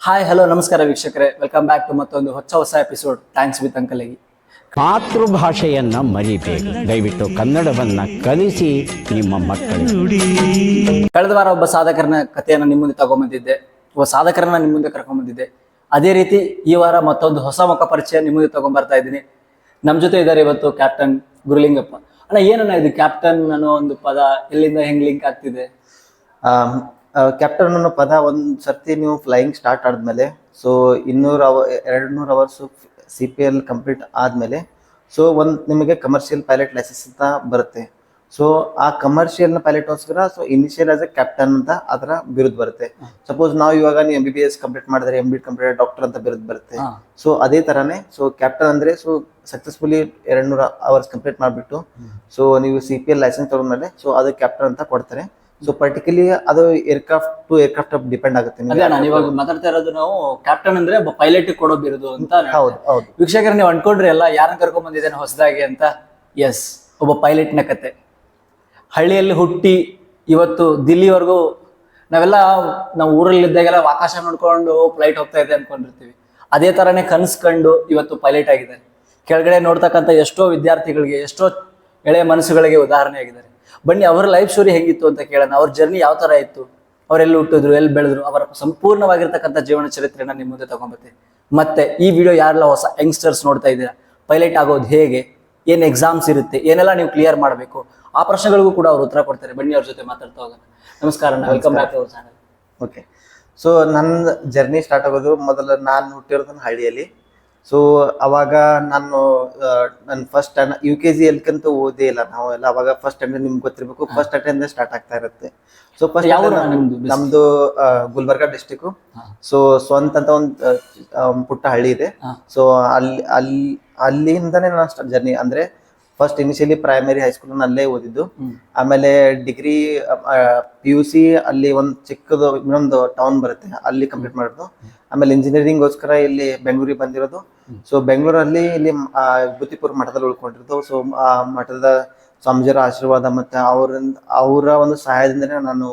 Hi hello ನಮಸ್ಕಾರ ವೀಕ್ಷಕರೇ, welcome back to ಮತ್ತೊಂದು ಹೊಸ ಎಪಿಸೋಡ್ ಥ್ಯಾಂಕ್ಸ್ ವಿತ್ ಅಂಕಲ್ಗೆ. ಮಾತೃಭಾಷೆಯನ್ನ ಮರಿಬೇಕು, ದಯವಿಟ್ಟು ಕನ್ನಡವನ್ನ ಕಲಿಸಿ ನಿಮ್ಮ ಮಕ್ಕಳಿಗೆ. ಕಳೆದ ವಾರ ಒಬ್ಬ ಸಾಧಕರನ ಕಥೆಯನ್ನು ನಿಮ್ಮ ಮುಂದೆ ತಗೊಂಬಂದಿದ್ದೆ, ಒಬ್ಬ ಸಾಧಕರನ್ನ ನಿಮ್ಮ ಮುಂದೆ ಕರ್ಕೊಂಡ್ಬಂದಿದ್ದೆ. ಅದೇ ರೀತಿ ಈ ವಾರ ಮತ್ತೊಂದು ಹೊಸ ಮುಖ ಪರಿಚಯ ನಿಮ್ಮ ಮುಂದೆ ತಗೊಂಡ್ಬರ್ತಾ ಇದ್ದೀನಿ. ನಮ್ಮ ಜೊತೆ ಇದ್ದಾರೆ ಇವತ್ತು ಕ್ಯಾಪ್ಟನ್ ಗುರುಲಿಂಗಪ್ಪ. ಅಣ್ಣ, ಏನನ್ನ ಇದು ಕ್ಯಾಪ್ಟನ್ ಅನ್ನೋ ಒಂದು ಪದ ಎಲ್ಲಿಂದ ಹೆಂಗ್ ಲಿಂಕ್ ಆಗ್ತಿದೆ? ಕ್ಯಾಪ್ಟನ್ ಅನ್ನೋ ಪದ ಒಂದು ಸರ್ತಿ ನೀವು ಫ್ಲೈಯಿಂಗ್ ಸ್ಟಾರ್ಟ್ ಆದ್ಮೇಲೆ, ಸೊ 200 ಅವರ್ಸ್ CPL ಕಂಪ್ಲೀಟ್ ಆದ್ಮೇಲೆ, ಸೊ ನಿಮಗೆ ಕಮರ್ಷಿಯಲ್ ಪೈಲಟ್ ಲೈಸೆನ್ಸ್ ಅಂತ ಬರುತ್ತೆ. ಸೊ ಆ ಕಮರ್ಷಿಯಲ್ ಪೈಲಟ್ಗೋಸ್ಕರ so initial as a captain ಅಂತ ಅದರ ಬಿರುದು ಬರುತ್ತೆ. ಸಪೋಸ್ ನಾವು ಇವಾಗ ನೀವು MBBS ಕಂಪ್ಲೀಟ್ ಮಾಡಿದ್ರೆ MD ಕಂಪ್ಲೀಟ್ ಡಾಕ್ಟರ್ ಅಂತ ಬಿರುದು ಬರುತ್ತೆ. ಸೊ ಅದೇ ತರಾನೇ ಸೊ ಕ್ಯಾಪ್ಟನ್ ಅಂದ್ರೆ ಸೊ ಸಕ್ಸಸ್ಫುಲಿ 200 ಅವರ್ಸ್ ಕಂಪ್ಲೀಟ್ ಮಾಡಿಬಿಟ್ಟು ಸೊ ನೀವು CPL ಲೈಸೆನ್ಸ್ ತಗೊಂಡ್ಮೇಲೆ ಸೊ ಅದು ಕ್ಯಾಪ್ಟನ್ ಅಂತ ಕೊಡ್ತಾರೆ. ಸೊ ಪರ್ಟಿಕ್ಯುಲರ್ಲಿ ಅದು ಏರ್ಕ್ರಾಫ್ಟ್ ಟು ಏರ್ಕ್ರಾಫ್ಟ್ ಬಿಪೆಂಡ್ ಆಗುತ್ತೆ. ಇವಾಗ ಮಾತಾಡ್ತಾ ಇರೋದು ನಾವು ಕ್ಯಾಪ್ಟನ್ ಅಂದ್ರೆ ಪೈಲಟ್ ಕೊಡೋ ಬಿರುದು ಅಂತ. ಹೌದು ಹೌದು ವೀಕ್ಷಕರು, ನೀವು ಅನ್ಕೊಂಡ್ರಿ ಎಲ್ಲ ಯಾರನ್ನ ಕರ್ಕೊಂಡ್ ಬಂದಿದ್ದೇನೆ ಹೊಸದಾಗಿ ಅಂತ. ಎಸ್, ಒಬ್ಬ ಪೈಲಟ್ನ ಕತೆ. ಹಳ್ಳಿಯಲ್ಲಿ ಹುಟ್ಟಿ ಇವತ್ತು ದಿಲ್ಲಿವರೆಗೂ ನಾವು ಊರಲ್ಲಿದ್ದಾಗೆಲ್ಲ ಆಕಾಶ ನೋಡ್ಕೊಂಡು ಫ್ಲೈಟ್ ಹೋಗ್ತಾ ಇದೆ ಅನ್ಕೊಂಡಿರ್ತೀವಿ. ಅದೇ ತರನೇ ಕನ್ಸ್ಕೊಂಡು ಇವತ್ತು ಪೈಲಟ್ ಆಗಿದ್ದಾರೆ. ಕೆಳಗಡೆ ನೋಡ್ತಕ್ಕಂಥ ಎಷ್ಟೋ ವಿದ್ಯಾರ್ಥಿಗಳಿಗೆ, ಎಷ್ಟೋ ಎಳೆಯ ಮನಸ್ಸುಗಳಿಗೆ ಉದಾಹರಣೆ ಆಗಿದ್ದಾರೆ. ಬನ್ನಿ ಅವರ ಲೈಫ್ ಸ್ಟೋರಿ ಹೆಂಗಿತ್ತು ಅಂತ ಕೇಳೋಣ. ಅವ್ರ ಜರ್ನಿ ಯಾವ ತರ ಇತ್ತು, ಅವರೆಲ್ಲಿ ಹುಟ್ಟಿದ್ರು, ಎಲ್ಲಿ ಬೆಳೆದ್ರು, ಅವರ ಸಂಪೂರ್ಣವಾಗಿರ್ತಕ್ಕಂಥ ಜೀವನ ಚರಿತ್ರೆನ ನಿಮ್ಮ ಮುಂದೆ ತಗೊಂಬತ್ತೆ. ಮತ್ತೆ ಈ ವಿಡಿಯೋ ಯಾರೆಲ್ಲ ಹೊಸ ಯಂಗ್ಸ್ಟರ್ಸ್ ನೋಡ್ತಾ ಇದ್ದೀರಾ, ಪೈಲಟ್ ಆಗೋದು ಹೇಗೆ, ಏನ್ ಎಕ್ಸಾಮ್ಸ್ ಇರುತ್ತೆ, ಏನೆಲ್ಲ ನೀವು ಕ್ಲಿಯರ್ ಮಾಡಬೇಕು, ಆ ಪ್ರಶ್ನೆಗಳಿಗೂ ಕೂಡ ಅವ್ರು ಉತ್ತರ ಕೊಡ್ತಾರೆ. ಬನ್ನಿ ಅವ್ರ ಜೊತೆ ಮಾತಾಡ್ತಾ ಹೋಗೋಣ. ನಮಸ್ಕಾರ, welcome back to our channel. Okay, so ನನ್ನ ಜರ್ನಿ ಸ್ಟಾರ್ಟ್ ಆಗೋದು ಮೊದಲು ನಾನು ಹುಟ್ಟಿರೋದನ್ನ ಹಳ್ಳಿಯಲ್ಲಿ. ಸೊ ಅವಾಗ ನಾನು ನನ್ನ ಫಸ್ಟ್ ಸ್ಟ್ಯಾಂಡರ್ಡ್ UKG ಎಲ್ಕಂತೂ ಓದೇ ಇಲ್ಲ ನಾವು ಎಲ್ಲ. ಅವಾಗ ಫಸ್ಟ್ ಸ್ಟ್ಯಾಂಡರ್ಡ್ ನಿಮ್ಗೆ ಗೊತ್ತಿರಬೇಕು, ಫಸ್ಟ್ ಸ್ಟ್ಯಾಂಡರ್ಡ್ ಸ್ಟಾರ್ಟ್ ಆಗ್ತಾ ಇರುತ್ತೆ. ಸೊ ಫಸ್ಟ್ ನಮ್ದು ಗುಲ್ಬರ್ಗಾ ಡಿಸ್ಟಿಕ್. ಸೊ ಸ್ವಂತ ಅಂತ ಒಂದು ಪುಟ್ಟ ಹಳ್ಳಿ ಇದೆ. ಸೊ ಅಲ್ಲಿಂದನೇ ನನ್ನ ಜರ್ನಿ ಅಂದ್ರೆ ಫಸ್ಟ್ ಇನಿಷಿಯಲಿ ಪ್ರೈಮರಿ ಹೈಸ್ಕೂಲ್ ಅಲ್ಲೇ ಓದಿದ್ದು. ಆಮೇಲೆ ಡಿಗ್ರಿ PUC ಅಲ್ಲಿ ಒಂದು ಚಿಕ್ಕದು ಇನ್ನೊಂದು ಟೌನ್ ಬರುತ್ತೆ, ಅಲ್ಲಿ ಕಂಪ್ಲೀಟ್ ಮಾಡಿದ್ದು. ಆಮೇಲೆ ಇಂಜಿನಿಯರಿಂಗ್ ಗೋಸ್ಕರ ಇಲ್ಲಿ ಬೆಂಗಳೂರಿಗೆ ಬಂದಿರೋದು. ಸೊ ಬೆಂಗಳೂರಲ್ಲಿ ಇಲ್ಲಿ ಬುತ್ತಿಪುರ ಮಠದಲ್ಲಿ ಉಳ್ಕೊಂಡಿರೋದು. ಸೊ ಆ ಮಠದ ಸ್ವಾಮೀಜಿಯವರ ಆಶೀರ್ವಾದ ಮತ್ತೆ ಅವರ ಒಂದು ಸಹಾಯದಿಂದನೇ ನಾನು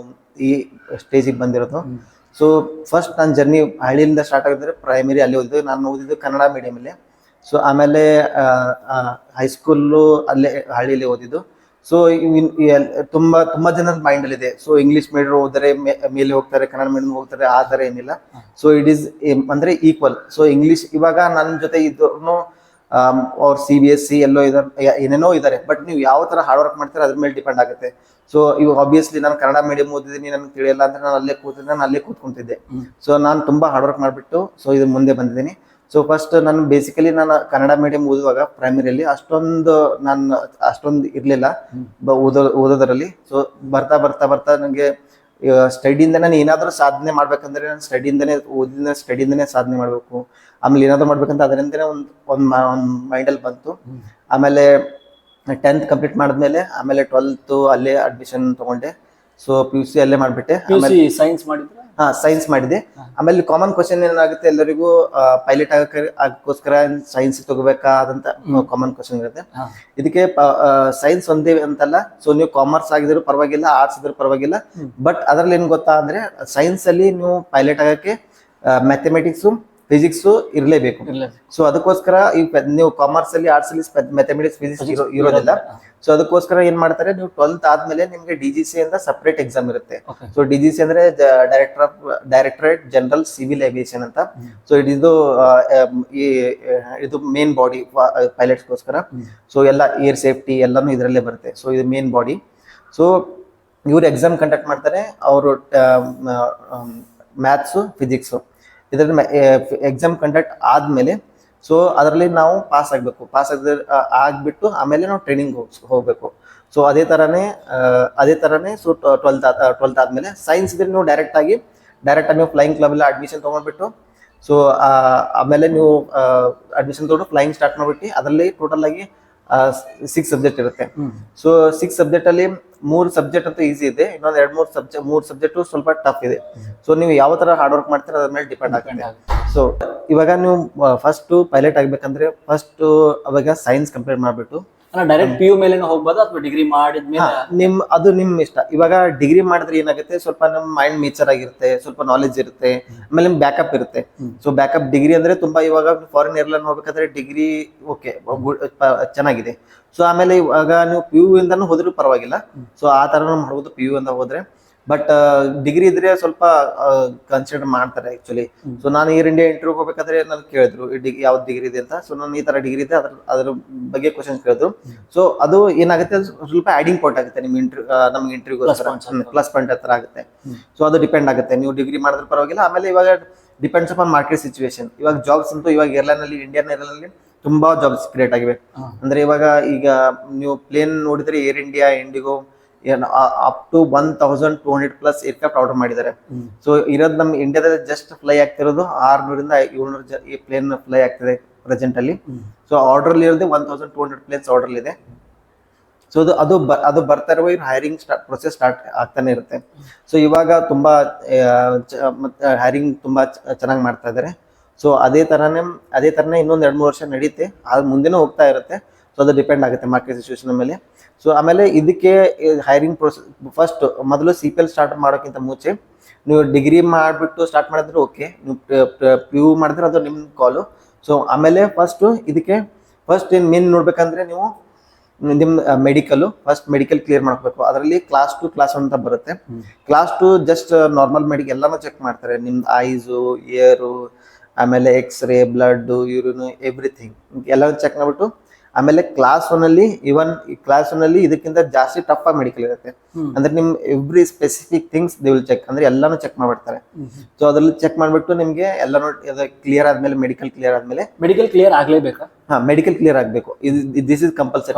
ಈ ಸ್ಟೇಜಿಗೆ ಬಂದಿರೋದು. ಸೊ ಫಸ್ಟ್ ನನ್ನ ಜರ್ನಿ ಹಳ್ಳಿಯಿಂದ ಸ್ಟಾರ್ಟ್ ಆಗಿದ್ರೆ ಪ್ರೈಮರಿ ಅಲ್ಲಿ ಓದಿದ್ದು. ನಾನು ಓದಿದ್ದು ಕನ್ನಡ ಮೀಡಿಯಮಲ್ಲಿ. ಸೊ ಆಮೇಲೆ ಹೈಸ್ಕೂಲು ಅಲ್ಲೇ ಹಳ್ಳಿಯಲ್ಲಿ ಓದಿದ್ದು. ಸೊ ತುಂಬಾ ಜನದ ಮೈಂಡ್ ಅಲ್ಲಿ ಇದೆ, ಸೊ ಇಂಗ್ಲಿಷ್ ಮೀಡಿಯಂ ಓದಿದ್ರೆ ಮೇಲೆ ಹೋಗ್ತಾರೆ, ಕನ್ನಡ ಮೀಡಿಯಂ ಹೋಗ್ತಾರೆ, ಆ ತರ ಏನಿಲ್ಲ. ಸೊ ಇಟ್ ಈಸ್ ಅಂದ್ರೆ ಈಕ್ವಲ್. ಸೊ ಇಂಗ್ಲಿಷ್ ಇವಾಗ ನನ್ನ ಜೊತೆ ಇದ್ದವ್ರು ಅವ್ರು CBSE ಎಲ್ಲೋ ಇದಾರೆ, ಏನೇನೋ ಇದ್ದಾರೆ. ಬಟ್ ನೀವು ಯಾವ ತರ ಹಾರ್ಡ್ ವರ್ಕ್ ಮಾಡ್ತೀರಾ ಅದ್ರ ಮೇಲೆ ಡಿಪೆಂಡ್ ಆಗುತ್ತೆ. ಸೊ ಇವಾಗ ಆಬ್ವಿಯಸ್ಲಿ ನಾನು ಕನ್ನಡ ಮೀಡಿಯಂ ಓದಿದ್ದೀನಿ, ನನಗೆ ತಿಳಿಯಲ್ಲ ಅಂದ್ರೆ ನಾನು ಅಲ್ಲೇ ಕೂತ್ಕೊಂತಿದ್ದೆ. ಸೊ ನಾನು ತುಂಬಾ ಹಾರ್ಡ್ ವರ್ಕ್ ಮಾಡಿಬಿಟ್ಟು ಸೊ ಇದು ಮುಂದೆ ಬಂದಿದ್ದೀನಿ. ಸೊ ಫಸ್ಟ್ ನಾನು ಬೇಸಿಕಲಿ ನಾನು ಕನ್ನಡ ಮೀಡಿಯಂ ಓದುವಾಗ ಪ್ರೈಮರಿಯಲ್ಲಿ ಅಷ್ಟೊಂದು ಇರಲಿಲ್ಲ ಓದೋದರಲ್ಲಿ. ಸೊ ಬರ್ತಾ ಬರ್ತಾ ಬರ್ತಾ ನನಗೆ ಸ್ಟಡಿಯಿಂದ ನಾನು ಏನಾದರೂ ಸಾಧನೆ ಮಾಡ್ಬೇಕಂದ್ರೆ ನಾನು ಸ್ಟಡಿಯಿಂದನೇ ಸಾಧನೆ ಮಾಡಬೇಕು. ಆಮೇಲೆ ಏನಾದರೂ ಮಾಡ್ಬೇಕಂತ ಅದರಿಂದನೇ ಒಂದು ಮೈಂಡಲ್ಲಿ ಬಂತು. ಆಮೇಲೆ 10th ಕಂಪ್ಲೀಟ್ ಮಾಡಿದ್ಮೇಲೆ ಆಮೇಲೆ 12th ಅಲ್ಲೇ ಅಡ್ಮಿಷನ್ ತಗೊಂಡೆ. ಸೊ PUC ಅಲ್ಲೇ ಮಾಡಿಬಿಟ್ಟೆ. ಸೈನ್ಸ್ ಮಾಡಿದ್ರೆ ಸೈನ್ಸ್ ಮಾಡಿದೆ. ಆಮೇಲೆ ಕಾಮನ್ ಕ್ವಶನ್ ಏನಾಗುತ್ತೆ, ಎಲ್ಲರಿಗೂ ಪೈಲಟ್ ಆಗಕ್ಕೋಸ್ಕರ ಸೈನ್ಸ್ ತಗೋಬೇಕಾದಂತ ಕಾಮನ್ ಕ್ವಶನ್ ಇರುತ್ತೆ. ಇದಕ್ಕೆ ಸೈನ್ಸ್ ಒಂದೇ ಅಂತಲ್ಲ. ಸೊ ನೀವು ಕಾಮರ್ಸ್ ಆಗಿದ್ರು ಪರವಾಗಿಲ್ಲ, ಆರ್ಟ್ಸ್ ಇದ್ರೂ ಪರವಾಗಿಲ್ಲ. ಬಟ್ ಅದ್ರಲ್ಲಿ ಏನ್ ಗೊತ್ತಾ ಅಂದ್ರೆ ಸೈನ್ಸ್ ಅಲ್ಲಿ ನೀವು ಪೈಲಟ್ ಆಗಕ್ಕೆ ಮ್ಯಾಥಮೆಟಿಕ್ಸ್ ಫಿಸಿಕ್ಸ್ ಇರಲೇಬೇಕು. ಸೊ ಅದಕ್ಕೋಸ್ಕರ ನೀವು ಕಾಮರ್ಸ್ ಅಲ್ಲಿ, ಆರ್ಟ್ಸ್ ಅಲ್ಲಿ ಮ್ಯಾಥಮೆಟಿಕ್ಸ್ ಫಿಸಿಕ್ಸ್ ಇರೋದಿಲ್ಲ. ಸೊ ಅದಕ್ಕೋಸ್ಕರ ಏನ್ ಮಾಡ್ತಾರೆ, ನೀವು 12th ಆದ್ಮೇಲೆ ನಿಮ್ಗೆ DGC ಅಂತ ಸಪರೇಟ್ ಎಕ್ಸಾಮ್ ಇರುತ್ತೆ. ಸೊ DGC ಅಂದ್ರೆ ಡೈರೆಕ್ಟರೇಟ್ ಜನರಲ್ ಸಿವಿಲ್ ಏವಿಯೇಷನ್ ಅಂತ. ಸೊ ಇದು ಮೇನ್ ಬಾಡಿ ಪೈಲಟ್ಸ್ಗೋಸ್ಕರ. ಸೊ ಎಲ್ಲ ಏರ್ ಸೇಫ್ಟಿ ಎಲ್ಲಾನು ಇದರಲ್ಲೇ ಬರುತ್ತೆ. ಸೊ ಇದು ಮೇನ್ ಬಾಡಿ. ಸೊ ಇವ್ರು ಎಕ್ಸಾಮ್ ಕಂಡಕ್ಟ್ ಮಾಡ್ತಾರೆ. ಅವರು ಮ್ಯಾಥ್ಸ್ ಫಿಸಿಕ್ಸ್ ಇದರಲ್ಲಿ ಎಕ್ಸಾಮ್ ಕಂಡಕ್ಟ್ ಆದ್ಮೇಲೆ ಸೊ ಅದರಲ್ಲಿ ನಾವು ಪಾಸ್ ಆಗ್ಬಿಟ್ಟು ಆಮೇಲೆ ನಾವು ಟ್ರೈನಿಂಗ್ ಹೋಗ್ಬೇಕು. ಸೊ ಅದೇ ತರನೇ ಸೊ 12th ಆದ್ಮೇಲೆ ಸೈನ್ಸ್ ಇದ್ರೆ ನೀವು ಡೈರೆಕ್ಟ್ ಆಗಿ ನೀವು ಫ್ಲೈಯಿಂಗ್ ಕ್ಲಬ್ ಅಲ್ಲಿ ಅಡ್ಮಿಷನ್ ತಗೊಂಡ್ಬಿಟ್ಟು ಸೊ ಆಮೇಲೆ ನೀವು ಅಡ್ಮಿಷನ್ ತಗೊಂಡು ಫ್ಲೈಯಿಂಗ್ ಸ್ಟಾರ್ಟ್ ಮಾಡ್ಬಿಟ್ಟು ಅದರಲ್ಲಿ ಟೋಟಲ್ ಆಗಿ 6 ಸಬ್ಜೆಕ್ಟ್ ಇರುತ್ತೆ. ಸೊ 6 ಸಬ್ಜೆಕ್ಟ್ ಅಲ್ಲಿ 3 ಸಬ್ಜೆಕ್ಟ್ ಅಂತೂ ಈಸಿ ಇದೆ, ಇನ್ನೊಂದು 3 ಸಬ್ಜೆಕ್ಟ್ ಸ್ವಲ್ಪ ಟಫ್ ಇದೆ. ಸೊ ನೀವು ಯಾವ ತರ ಹಾರ್ಡ್ ವರ್ಕ್ ಮಾಡ್ತೀರಾ ಅದ್ರ ಮೇಲೆ ಡಿಪೆಂಡ್ ಆಗುತ್ತೆ. ಸೊ ಇವಾಗ ನೀವು ಫಸ್ಟ್ ಪೈಲಟ್ ಆಗ್ಬೇಕಂದ್ರೆ ಫಸ್ಟ್ ಅವಾಗ ಸೈನ್ಸ್ ಕಂಪ್ಲೀಟ್ ಮಾಡ್ಬಿಟ್ಟು ಅಲ್ಲ ಡೈರೆಕ್ಟ್ PU ಮೇಲೆ ಹೋಗ್ಬೋದು ಅಥವಾ ಡಿಗ್ರಿ ಮಾಡಿದ್ಮೇಲೆ? ಅದು ನಿಮ್ ಇಷ್ಟ. ಇವಾಗ ಡಿಗ್ರಿ ಮಾಡಿದ್ರೆ ಏನಾಗುತ್ತೆ, ಸ್ವಲ್ಪ ನಮ್ ಮೈಂಡ್ ಮೇಚರ್ ಆಗಿರುತ್ತೆ, ಸ್ವಲ್ಪ ನಾಲೆಜ್ ಇರುತ್ತೆ, ಆಮೇಲೆ ನಿಮ್ ಬ್ಯಾಕಪ್ ಇರುತ್ತೆ. ಸೊ ಬ್ಯಾಕಪ್ ಡಿಗ್ರಿ ಅಂದ್ರೆ ತುಂಬಾ, ಇವಾಗ ಫಾರಿನ್ ಏರ್ಲೈನ್ ಹೋಗ್ಬೇಕಾದ್ರೆ ಡಿಗ್ರಿ ಓಕೆ ಚೆನ್ನಾಗಿದೆ. ಸೊ ಆಮೇಲೆ ಇವಾಗ ನೀವು PU ಇಂದಾನು ಹೋದ್ರೂ ಪರವಾಗಿಲ್ಲ. ಸೊ ಆ ತರ ಮಾಡ್ಬೋದು PU ಇಂದ ಹೋದ್ರೆ. ಬಟ್ ಡಿಗ್ರಿ ಇದ್ರೆ ಸ್ವಲ್ಪ ಕನ್ಸಿಡರ್ ಮಾಡ್ತಾರೆ ಆಕ್ಚುಲಿ. ಸೊ ನಾನು ಏರ್ ಇಂಡಿಯಾ ಇಂಟರ್ವ್ಯೂ ಹೋಗ್ಬೇಕಾದ್ರೆ ನನ್ಗೆ ಕೇಳಿದ್ರು ಯಾವ್ದು ಡಿಗ್ರಿ ಇದೆ ಅಂತ. ಸೊ ನಾನು ಈ ತರ ಡಿಗ್ರಿ ಇದೆ, ಅದ್ರ ಬಗ್ಗೆ ಕ್ವಶನ್ ಕೇಳಿದ್ರು. ಸೊ ಅದು ಏನಾಗುತ್ತೆ, ಸ್ವಲ್ಪ ಆಡಿಂಗ್ ಪಾಯಿಂಟ್ ಆಗುತ್ತೆ ನಿಮ್ ನಮ್ಗೆ ಇಂಟರ್ವ್ಯೂ ಪ್ಲಸ್ ಪಾಯಿಂಟ್ ಹತ್ರ ಆಗುತ್ತೆ. ಸೊ ಅದು ಡಿಪೆಂಡ್ ಆಗುತ್ತೆ, ನೀವು ಡಿಗ್ರಿ ಮಾಡಿದ್ರೆ ಪರವಾಗಿಲ್ಲ. ಆಮೇಲೆ ಇವಾಗ ಡಿಪೆಂಡ್ಸ್ ಅಪಾನ್ ಮಾರ್ಕೆಟ್ ಸಿಚುವೇಶನ್. ಇವಾಗ ಜಾಬ್ಸ್ ಅಂತೂ ಇವಾಗ ಏರ್ಲೈನ್ ಅಲ್ಲಿ, ಇಂಡಿಯನ್ ಏರ್ಲೈನ್ ಅಲ್ಲಿ ತುಂಬಾ ಜಾಬ್ಸ್ ಕ್ರಿಯೇಟ್ ಆಗಿವೆ. ಅಂದ್ರೆ ಇವಾಗ ಈಗ ನೀವು ಪ್ಲೇನ್ ನೋಡಿದ್ರೆ air India, Indigo up to 1200+ aircraft order ಮಾಡಿದ್ದಾರೆ. ಸೊ ಇರೋದು ನಮ್ಮ ಇಂಡಿಯಾದಲ್ಲಿ ಜಸ್ಟ್ ಫ್ಲೈ ಆಗ್ತಿರೋದು 600 ಇಂದ 700 ಪ್ಲೇನ್ ಫ್ಲೈ ಆಗ್ತಿದೆ ಪ್ರೆಸೆಂಟ್ ಅಲ್ಲಿ. ಸೊ ಆರ್ಡರ್ ಇರೋದೇ 1200 ಪ್ಲೇನ್ಸ್ ಆರ್ಡರ್ ಇದೆ. ಸೊ ಅದು ಬರ್ತಾ ಇರುವ ಹೈರಿಂಗ್ ಪ್ರೊಸೆಸ್ ಸ್ಟಾರ್ಟ್ ಆಗ್ತಾನೆ ಇರುತ್ತೆ. ಸೊ ಇವಾಗ ತುಂಬಾ ಹೈರಿಂಗ್ ತುಂಬಾ ಚೆನ್ನಾಗಿ ಮಾಡ್ತಾ ಇದ್ದಾರೆ. ಸೊ ಅದೇ ತರನೇ ಇನ್ನೊಂದು 2-3 ವರ್ಷ ನಡೀತೆ, ಅದು ಮುಂದೆನೂ ಹೋಗ್ತಾ ಇರುತ್ತೆ. ಸೊ ಅದು ಡಿಪೆಂಡ್ ಆಗುತ್ತೆ ಮಾರ್ಕೆಟ್ ಸಿಚುವೇಶನ್ ಮೇಲೆ. ಸೊ ಆಮೇಲೆ ಇದಕ್ಕೆ ಹೈರಿಂಗ್ ಪ್ರೊಸೆಸ್ ಫಸ್ಟ್ ಮೊದಲು CPL ಸ್ಟಾರ್ಟ್ ಮಾಡೋಕ್ಕಿಂತ ಮುಂಚೆ ನೀವು ಡಿಗ್ರಿ ಮಾಡಿಬಿಟ್ಟು ಸ್ಟಾರ್ಟ್ ಮಾಡಿದ್ರೆ ಓಕೆ, ನೀವು PU ಮಾಡಿದ್ರೆ ಅದು ನಿಮ್ಮ ಕಾಲು. ಸೊ ಆಮೇಲೆ ಇದಕ್ಕೆ ಏನು ಮೇನ್ ನೋಡ್ಬೇಕಂದ್ರೆ, ನೀವು ನಿಮ್ಮ ಫಸ್ಟ್ ಮೆಡಿಕಲ್ ಕ್ಲಿಯರ್ ಮಾಡ್ಬೇಕು. ಅದರಲ್ಲಿ ಕ್ಲಾಸ್ 2 ಕ್ಲಾಸ್ 1 ಅಂತ ಬರುತ್ತೆ. ಕ್ಲಾಸ್ 2 ಜಸ್ಟ್ ನಾರ್ಮಲ್ ಮೆಡಿಕಲ್ ಎಲ್ಲಾನು ಚೆಕ್ ಮಾಡ್ತಾರೆ, ನಿಮ್ದು ಐಸು, ಏರು, ಆಮೇಲೆ ಎಕ್ಸ್ರೇ, ಬ್ಲಡ್, ಯೂರಿನ್, ಎವ್ರಿಥಿಂಗ್ ಎಲ್ಲಾನು ಚೆಕ್ ಮಾಡ್ಬಿಟ್ಟು, ಆಮೇಲೆ ಕ್ಲಾಸ್ 1 ಅಲ್ಲಿ ಇದಕ್ಕಿಂತ ಜಾಸ್ತಿ ಟಫ್ ಆಗಿ ಮೆಡಿಕಲ್ ಇರುತ್ತೆ. ಅಂದ್ರೆ ನಿಮ್ every specific things they will check, ಅಂದ್ರೆ ಎಲ್ಲಾನು ಚೆಕ್ ಮಾಡ್ಬಿಡ್ತಾರೆ. ಸೊ ಅದ್ರಲ್ಲಿ ಚೆಕ್ ಮಾಡ್ಬಿಟ್ಟು ನಿಮ್ಗೆ ಎಲ್ಲಾನು ಕ್ಲಿಯರ್ ಆದ್ಮೇಲೆ, ಮೆಡಿಕಲ್ ಕ್ಲಿಯರ್ ಆಗ್ಲೇಬೇಕಾ? ಮೆಡಿಕಲ್ ಕ್ಲಿಯರ್ ಆಗ್ಬೇಕು. This is compulsory.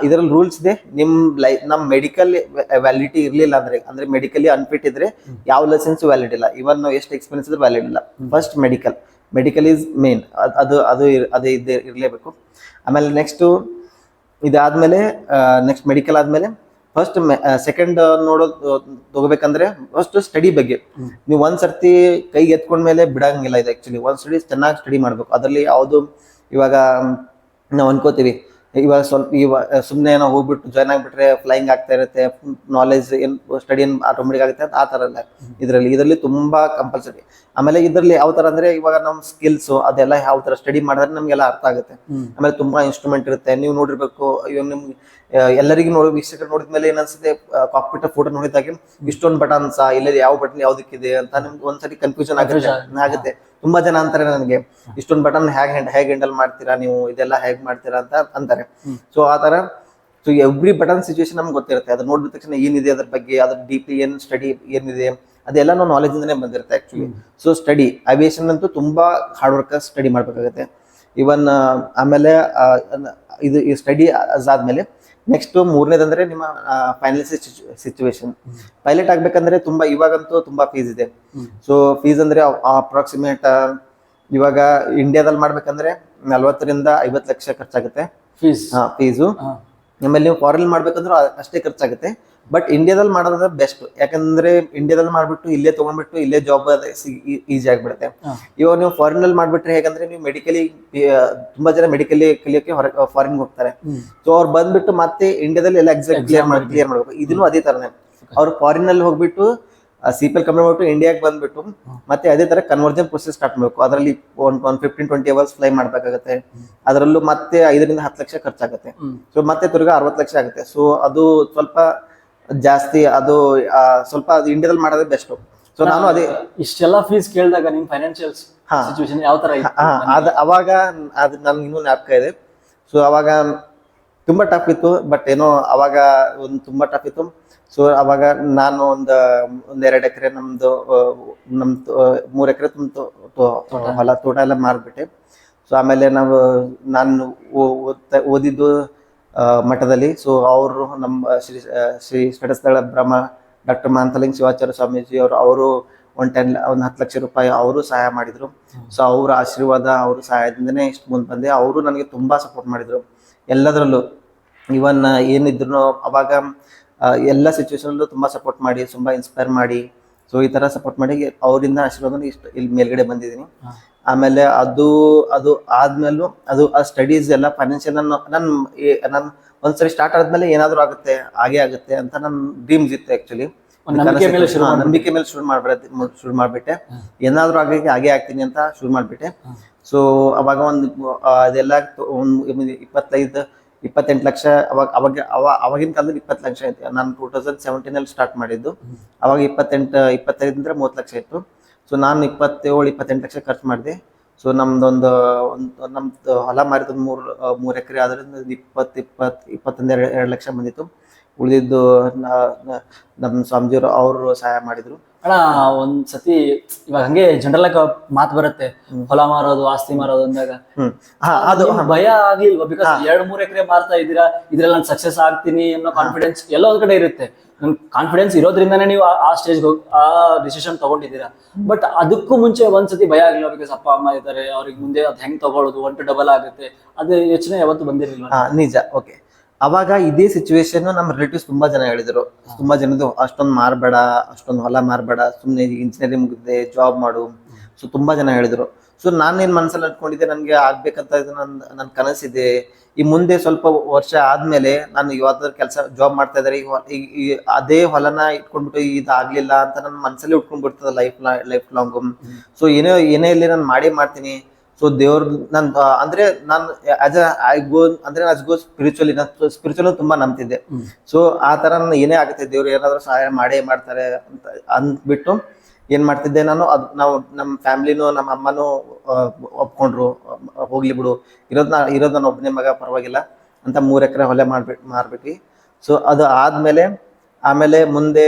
ಇದರಲ್ಲಿ ರೂಲ್ಸ್ ಇದೆ. ನಮ್ ಮೆಡಿಕಲ್ ವ್ಯಾಲಿಡಿಟಿ ಇರ್ಲಿಲ್ಲ ಅಂದ್ರೆ ಮೆಡಿಕಲಿ ಅನ್ಫಿಟ್ ಇದ್ರೆ ಯಾವ ಲೈಸೆನ್ಸ್ ವ್ಯಾಲಿಡ್ ಇಲ್ಲ. ಇವನ್ ನಾವು ಎಷ್ಟು ಎಕ್ಸ್ಪೀರಿಯನ್ಸ್ ಇದ್ರೆ ವ್ಯಾಲಿಡ್ ಇಲ್ಲ. ಫಸ್ಟ್ ಮೆಡಿಕಲ್ ಈಸ್ ಮೇನ್, ಅದೇ ಇರಲೇಬೇಕು. ಆಮೇಲೆ ನೆಕ್ಸ್ಟ್ ಮೆಡಿಕಲ್ ಆದ್ಮೇಲೆ ಸೆಕೆಂಡ್ ತಗೋಬೇಕಂದ್ರೆ ಫಸ್ಟ್ ಸ್ಟಡಿ ಬಗ್ಗೆ. ನೀವು ಒಂದ್ಸರ್ತಿ ಕೈಗೆ ಎತ್ಕೊಂಡ್ಮೇಲೆ ಬಿಡಂಗಿಲ್ಲ. ಇದು ಆಕ್ಚುಲಿ ಒಂದ್ ಚೆನ್ನಾಗಿ ಸ್ಟಡಿ ಮಾಡ್ಬೇಕು. ಅದರಲ್ಲಿ ಯಾವ್ದು ಇವಾಗ ನಾವು ಅನ್ಕೋತೀವಿ ಸುಮ್ಮನೆ ನಾವು ಹೋಗ್ಬಿಟ್ಟು ಜಾಯ್ನ್ ಆಗ್ಬಿಟ್ರೆ ಫ್ಲೈಯಿಂಗ್ ಆಗ್ತಾ ಇರುತ್ತೆ, ನಾಲೆಜ್ ಸ್ಟಡಿ ಆಟೋಮೆಟಿಕ್ ಆಗುತ್ತೆ ಅಂತ. ಆ ತರ ಇಲ್ಲ. ಇದರಲ್ಲಿ ತುಂಬಾ ಕಂಪಲ್ಸರಿ. ಆಮೇಲೆ ಇದರಲ್ಲಿ ಯಾವ ತರ ಅಂದ್ರೆ, ಇವಾಗ ನಮ್ ಸ್ಕಿಲ್ಸ್ ಅದೆಲ್ಲ ಯಾವ ತರ ಸ್ಟಡಿ ಮಾಡಿದ್ರೆ ನಮ್ಗೆಲ್ಲ ಅರ್ಥ ಆಗುತ್ತೆ. ಆಮೇಲೆ ತುಂಬಾ ಇನ್ಸ್ಟ್ರೂಮೆಂಟ್ ಇರುತ್ತೆ, ನೀವು ನೋಡಿರ್ಬೇಕು. ನಿಮ್ಗೆ ಎಲ್ಲರಿಗೂ ವೀಕ್ಷಕರು ನೋಡಿದ್ಮೇಲೆ ಏನನ್ಸುತ್ತೆ, ಕಾಕ್ಪಿಟ್ ಫೋಟೋ ನೋಡಿದಾಗ ಇಷ್ಟೊಂದು ಬಟನ್ಸ್ ಇಲ್ಲ, ಯಾವ ಬಟನ್ ಯಾವ್ದಕ್ಕಿದೆ ಅಂತ ನಿಮ್ಗೆ ಒಂದ್ಸರಿ ಕನ್ಫ್ಯೂಷನ್ ಆಗುತ್ತೆ. ತುಂಬಾ ಜನ ಅಂತಾರೆ ನನಗೆ, ಇಷ್ಟೊಂದು ಬಟನ್ ಹೇಗ್ ಹ್ಯಾಂಡಲ್ ಮಾಡ್ತೀರಾ ನೀವು, ಇದೆಲ್ಲ ಹೇಗ್ ಮಾಡ್ತೀರಾ ಅಂತ ಅಂತಾರೆ. ಸೊ ಆ ತರ ಎವ್ರಿ ಬಟನ್ ಸಿಚುವೇಶನ್ ನಮ್ಗೆ ಗೊತ್ತಿರುತ್ತೆ. ಅದು ನೋಡಿದ ತಕ್ಷಣ ಏನಿದೆ ಅದ್ರ ಬಗ್ಗೆ, ಅದ್ರ ಡೀಪ್ಲಿ ಏನ್ ಸ್ಟಡಿ ಏನಿದೆ ಅದೆಲ್ಲ ನಾವು ನಾಲೆಜ್ ಇಂದಾನೆ ಬಂದಿರುತ್ತೆ ಆಕ್ಚುಲಿ. ಸೊ ಸ್ಟಡಿ ಅವಿಯೇಷನ್ ಅಂತೂ ತುಂಬಾ ಹಾರ್ಡ್ ವರ್ಕ್ ಸ್ಟಡಿ ಮಾಡ್ಬೇಕಾಗುತ್ತೆ. ಇವನ್ ಆಮೇಲೆ ಈ ಸ್ಟಡಿ ಆದ್ಮೇಲೆ ನೆಕ್ಸ್ಟ್ 3ನೇದಂದ್ರೆ ನಿಮ್ಮ ಫೈನಾನ್ಷಿಯಲ್ ಸಿಚುವೇಶನ್. ಪೈಲಟ್ ಆಗ್ಬೇಕಂದ್ರೆ ಇವಾಗಂತೂ ತುಂಬಾ ಫೀಸ್ ಇದೆ. ಸೊ ಫೀಸ್ ಅಂದ್ರೆ ಅಪ್ರಾಕ್ಸಿಮೇಟ್ ಇವಾಗ ಇಂಡಿಯಾದಲ್ಲಿ ಮಾಡ್ಬೇಕಂದ್ರೆ 40 ರಿಂದ 50 ಲಕ್ಷ ಖರ್ಚಾಗುತ್ತೆ ಫೀಸು. ಆಮೇಲೆ ನೀವು ಫಾರಿನ್ ಮಾಡ್ಬೇಕಂದ್ರೂ ಅಷ್ಟೇ ಖರ್ಚಾಗುತ್ತೆ. ಬಟ್ ಇಂಡಿಯಾದಲ್ಲಿ ಮಾಡೋದ್ರೆ ಬೆಸ್ಟ್. ಯಾಕಂದ್ರೆ ಇಂಡಿಯಾದಲ್ಲಿ ಮಾಡ್ಬಿಟ್ಟು ಇಲ್ಲೇ ತಗೊಂಡ್ಬಿಟ್ಟು ಇಲ್ಲೇ ಜಾಬ್ ಈಸಿ ಆಗ್ಬಿಡುತ್ತೆ. ಇವಾಗ ನೀವು ಫಾರಿನ್ ಅಲ್ಲಿ ಮಾಡ್ಬಿಟ್ರೆ ಹೇಗಂದ್ರೆ, ನೀವು ತುಂಬಾ ಜನ ಮೆಡಿಕಲಿ ಕಲಿಯೋಕೆ ಫಾರಿನ್ ಹೋಗ್ತಾರೆ. ಸೊ ಅವ್ರು ಬಂದ್ಬಿಟ್ಟು ಮತ್ತೆ ಇಂಡಿಯಾದಲ್ಲಿ ಎಲ್ಲ ಎಕ್ಸಾಮ್ ಕ್ಲಿಯರ್ ಮಾಡ್ಬೇಕು. ಇದನ್ನು ಅದೇ ತರನೇ ಅವ್ರು ಫಾರಿನ್ ಅಲ್ಲಿ ಹೋಗ್ಬಿಟ್ಟು CPL ಕಂಪ್ಲೀಟ್ ಮಾಡ್ಬಿಟ್ಟು ಇಂಡಿಯಾಗೆ ಬಂದ್ಬಿಟ್ಟು ಮತ್ತೆ ಅದೇ ತರ ಕನ್ವರ್ಜನ್ ಪ್ರೊಸೆಸ್ ಸ್ಟಾರ್ಟ್ ಮಾಡಬೇಕು. ಅದರಲ್ಲಿ 15-20 ಅವರ್ಸ್ ಫ್ಲೈ ಮಾಡ್ಬೇಕಾಗತ್ತೆ. ಅದರಲ್ಲೂ ಮತ್ತೆ 5 ರಿಂದ 10 ಲಕ್ಷ ಖರ್ಚಾಗುತ್ತೆ. ಸೊ ಮತ್ತೆ ತಿರ್ಗಾ 60 ಲಕ್ಷ ಆಗುತ್ತೆ. ಸೊ ಅದು ಸ್ವಲ್ಪ ಜಾಸ್ತಿ. ಅದು ಸ್ವಲ್ಪ ಇಂಡಿಯಾದಲ್ಲಿ ಮಾಡೋದೇ ಬೆಸ್ಟ್. ಸೊ ನಾನು ಅದೇ ಇಷ್ಟೆಲ್ಲ ಫೀಸ್ ಕೇಳಿದಾಗ ನಿಮ್ ಫೈನಾನ್ಷಿಯಲ್ ಸಿಚುವೇಶನ್ ಯಾವ ತರ ಇತ್ತು? ಅವಾಗ ಅದು ನನ್ಗೆ ಇನ್ನೂ ಜ್ಞಾಪಕ ಇದೆ. ಸೊ ಅವಾಗ ತುಂಬಾ ಟಫ್ ಇತ್ತು. ಬಟ್ ಏನೋ ಅವಾಗ ತುಂಬಾ ಟಫ್ ಇತ್ತು. ಸೊ ಅವಾಗ ನಾನು ಒಂದ್ 2 ಎಕರೆ ನಮ್ದು 3 ಎಕರೆ ಹೊಲ ತೋಟ ಎಲ್ಲ ಮಾರ್ಬಿಟ್ಟೆ. ಸೊ ಆಮೇಲೆ ನಾನು ಓದಿದ್ದು ಮಠದಲ್ಲಿ. ಸೊ ಅವರು ನಮ್ಮ ಶ್ರೀ ಶ್ರೇಷ್ಠಸ್ಥಳ ಬ್ರಹ್ಮ ಡಾಕ್ಟರ್ ಮಾಂತಲಿಂಗ ಶಿವಾಚಾರ್ಯ ಸ್ವಾಮೀಜಿ ಅವರು 10 ಲಕ್ಷ ರೂಪಾಯಿ ಅವರು ಸಹಾಯ ಮಾಡಿದ್ರು. ಸೊ ಅವ್ರ ಆಶೀರ್ವಾದ, ಅವ್ರ ಸಹಾಯದಿಂದನೇ ಇಷ್ಟು ಮುಂದೆ ಬಂದೆ. ಅವರು ನನಗೆ ತುಂಬಾ ಸಪೋರ್ಟ್ ಮಾಡಿದ್ರು ಎಲ್ಲದರಲ್ಲೂ. ಇವನ್ ಏನಿದ್ರು ಅವಾಗ ಎಲ್ಲ ಸಿಚುವೇಶನ್ ತುಂಬಾ ಸಪೋರ್ಟ್ ಮಾಡಿ, ತುಂಬಾ ಇನ್ಸ್ಪೈರ್ ಮಾಡಿ. ಸೊ ಈ ತರ ಸಪೋರ್ಟ್ ಮಾಡಿ ಅವರಿಂದ ಆಶೀರ್ವಾದ ಇಷ್ಟು ಇಲ್ಲಿ ಮೇಲ್ಗಡೆ ಬಂದಿದ್ದೀನಿ. ಆಮೇಲೆ ಅದು ಆದ್ಮೇಲೂ ಅದು ಆ ಸ್ಟಡೀಸ್ ಎಲ್ಲ ಫೈನಾನ್ಷಿಯಲ್ ನನ್ ಒಂದ್ಸರಿ ಸ್ಟಾರ್ಟ್ ಆದ್ಮೇಲೆ ಏನಾದ್ರು ಆಗುತ್ತೆ ಹಾಗೆ ಆಗುತ್ತೆ ಅಂತ ನನ್ ಡ್ರೀಮ್ಸ್ ಇತ್ತು ಆಕ್ಚುಲಿ. ನಂಬಿಕೆ ಮೇಲೆ ಶುರು ಮಾಡ್ಬಿಟ್ಟೆ. ಏನಾದ್ರು ಹಾಗೆ ಆಗ್ತೀನಿ ಅಂತ ಶುರು ಮಾಡ್ಬಿಟ್ಟೆ. ಸೊ ಅವಾಗ ಅದೆಲ್ಲ 28 ಲಕ್ಷ ಅವಾಗಿನ ಕಾಲದಲ್ಲಿ 20 ಲಕ್ಷ ಇತ್ತು. ನಾನು 2017 ಸ್ಟಾರ್ಟ್ ಮಾಡಿದ್ದು. ಅವಾಗ 25 ಅಂದ್ರೆ 30 ಲಕ್ಷ ಇತ್ತು. ಸೊ ನಾನು 27-28 ಲಕ್ಷ ಖರ್ಚು ಮಾಡಿದೆ. ಸೊ ನಮ್ದು ಹೊಲ ಮಾರಿದ 3 ಎಕರೆ ಆದ್ರಿಂದ 21-2 ಲಕ್ಷ ಬಂದಿತ್ತು. ಉಳಿದಿದ್ದು ನಮ್ಮ ಸ್ವಾಮೀಜಿಯವರು ಅವರು ಸಹಾಯ ಮಾಡಿದ್ರು. ಅಣ್ಣ ಒಂದ್ಸತಿ ಇವಾಗ ಹಂಗೆ ಜನರಲ್ ಆಗಿ ಮಾತು ಬರುತ್ತೆ, ಹೊಲ ಮಾರೋದು ಆಸ್ತಿ ಮಾರೋದು ಅಂದಾಗ ಅದು ಭಯ ಆಗ್ಲಿಲ್ವಾ? ಬಿಕಾಸ್ 2-3 ಎಕರೆ ಮಾರ್ತಾ ಇದ್ದೀರಾ, ಇದ್ರಲ್ಲಿ ನಾನು ಸಕ್ಸಸ್ ಆಗ್ತೀನಿ ಅನ್ನೋ ಕಾನ್ಫಿಡೆನ್ಸ್ ಎಲ್ಲ ಒಂದ್ ಕಡೆ ಇರುತ್ತೆ. ನನ್ ಕಾನ್ಫಿಡೆನ್ಸ್ ಇರೋದ್ರಿಂದಾನೇ ನೀವು ಆ ಸ್ಟೇಜ್ ಹೋಗಿ ಆ ಡಿಸಿಷನ್ ತಗೊಂಡಿದ್ದೀರಾ. ಬಟ್ ಅದಕ್ಕೂ ಮುಂಚೆ ಒಂದ್ಸತಿ ಭಯ ಆಗಿಲ್ಲ? ಬಿಕಾಸ್ ಅಪ್ಪ ಅಮ್ಮ ಇದ್ದಾರೆ, ಅವ್ರಿಗೆ ಮುಂದೆ ಅದ್ ಹೆಂಗ್ ತಗೊಳ್ಳೋದು, 1 to double ಆಗುತ್ತೆ, ಅದು ಯೋಚನೆ ಯಾವತ್ತು ಬಂದಿರಲಿಲ್ಲ? ನಿಜ. ಓಕೆ, ಅವಾಗ ಇದೇ ಸಿಚುವೇಶನ್ ನಮ್ಮ ರಿಲೇಟಿವ್ಸ್ ತುಂಬಾ ಜನ ಹೇಳಿದ್ರು. ತುಂಬಾ ಜನದ್ದು ಅಷ್ಟೊಂದು ಮಾರ್ಬೇಡ, ಅಷ್ಟೊಂದು ಹೊಲ ಮಾರ್ಬೇಡ, ಸುಮ್ನೆ ಇಂಜಿನಿಯರಿಂಗ್ ಮುಗಿದ್ರೆ ಜಾಬ್ ಮಾಡು. ಸೊ ತುಂಬಾ ಜನ ಹೇಳಿದ್ರು. ಸೊ ನಾನೇನ್ ಮನಸ್ಸಲ್ಲಿ ಅನ್ಕೊಂಡಿದ್ದೆ, ನನ್ಗೆ ಆಗ್ಬೇಕಂತ ನನ್ನ ಕನಸಿದೆ. ಈ ಮುಂದೆ ಸ್ವಲ್ಪ ವರ್ಷ ಆದ್ಮೇಲೆ ನಾನು ಯಾವ್ದಾದ್ರು ಕೆಲಸ ಜಾಬ್ ಮಾಡ್ತಾ ಇದಾರೆ, ಈ ಅದೇ ಹೊಲನ ಇಟ್ಕೊಂಡ್ಬಿಟ್ಟು ಇದಾಗ್ಲಿಲ್ಲ ಅಂತ ನನ್ನ ಮನಸ್ಸಲ್ಲಿ ಉಟ್ಕೊಂಡ್ಬಿಡ್ತದ ಲೈಫ್ ಲಾಂಗ್. ಸೊ ಏನೇ ಇಲ್ಲಿ ನಾನು ಮಾಡ್ತೀನಿ. ಸೊ ದೇವ್ರ ಅಂದ್ರೆ ನಾನು ಸ್ಪಿರಿಚುವಲ್ ತುಂಬಾ ನಂಬ್ತಿದ್ದೆ. ಸೊ ಆ ತರ ನಾನು ಏನೇ ಆಗುತ್ತೆ ದೇವ್ರು ಏನಾದ್ರು ಸಹಾಯ ಮಾಡ್ತಾರೆ ಅಂತ ಅಂದ್ಬಿಟ್ಟು ಏನ್ ಮಾಡ್ತಿದ್ದೆ ನಾನು. ನಾವು ನಮ್ಮ ಫ್ಯಾಮಿಲಿನೂ ನಮ್ಮ ಅಮ್ಮನೂ ಒಪ್ಕೊಂಡ್ರು, ಹೋಗ್ಲಿ ಬಿಡು, ಇರೋದ್ ನಾನು ಒಬ್ಬನೇ ಮಗ, ಪರವಾಗಿಲ್ಲ ಅಂತ 3 ಎಕರೆ ಹೊಲ ಮಾರ್ಬಿಟ್ವಿ. ಸೊ ಅದು ಆಮೇಲೆ ಮುಂದೆ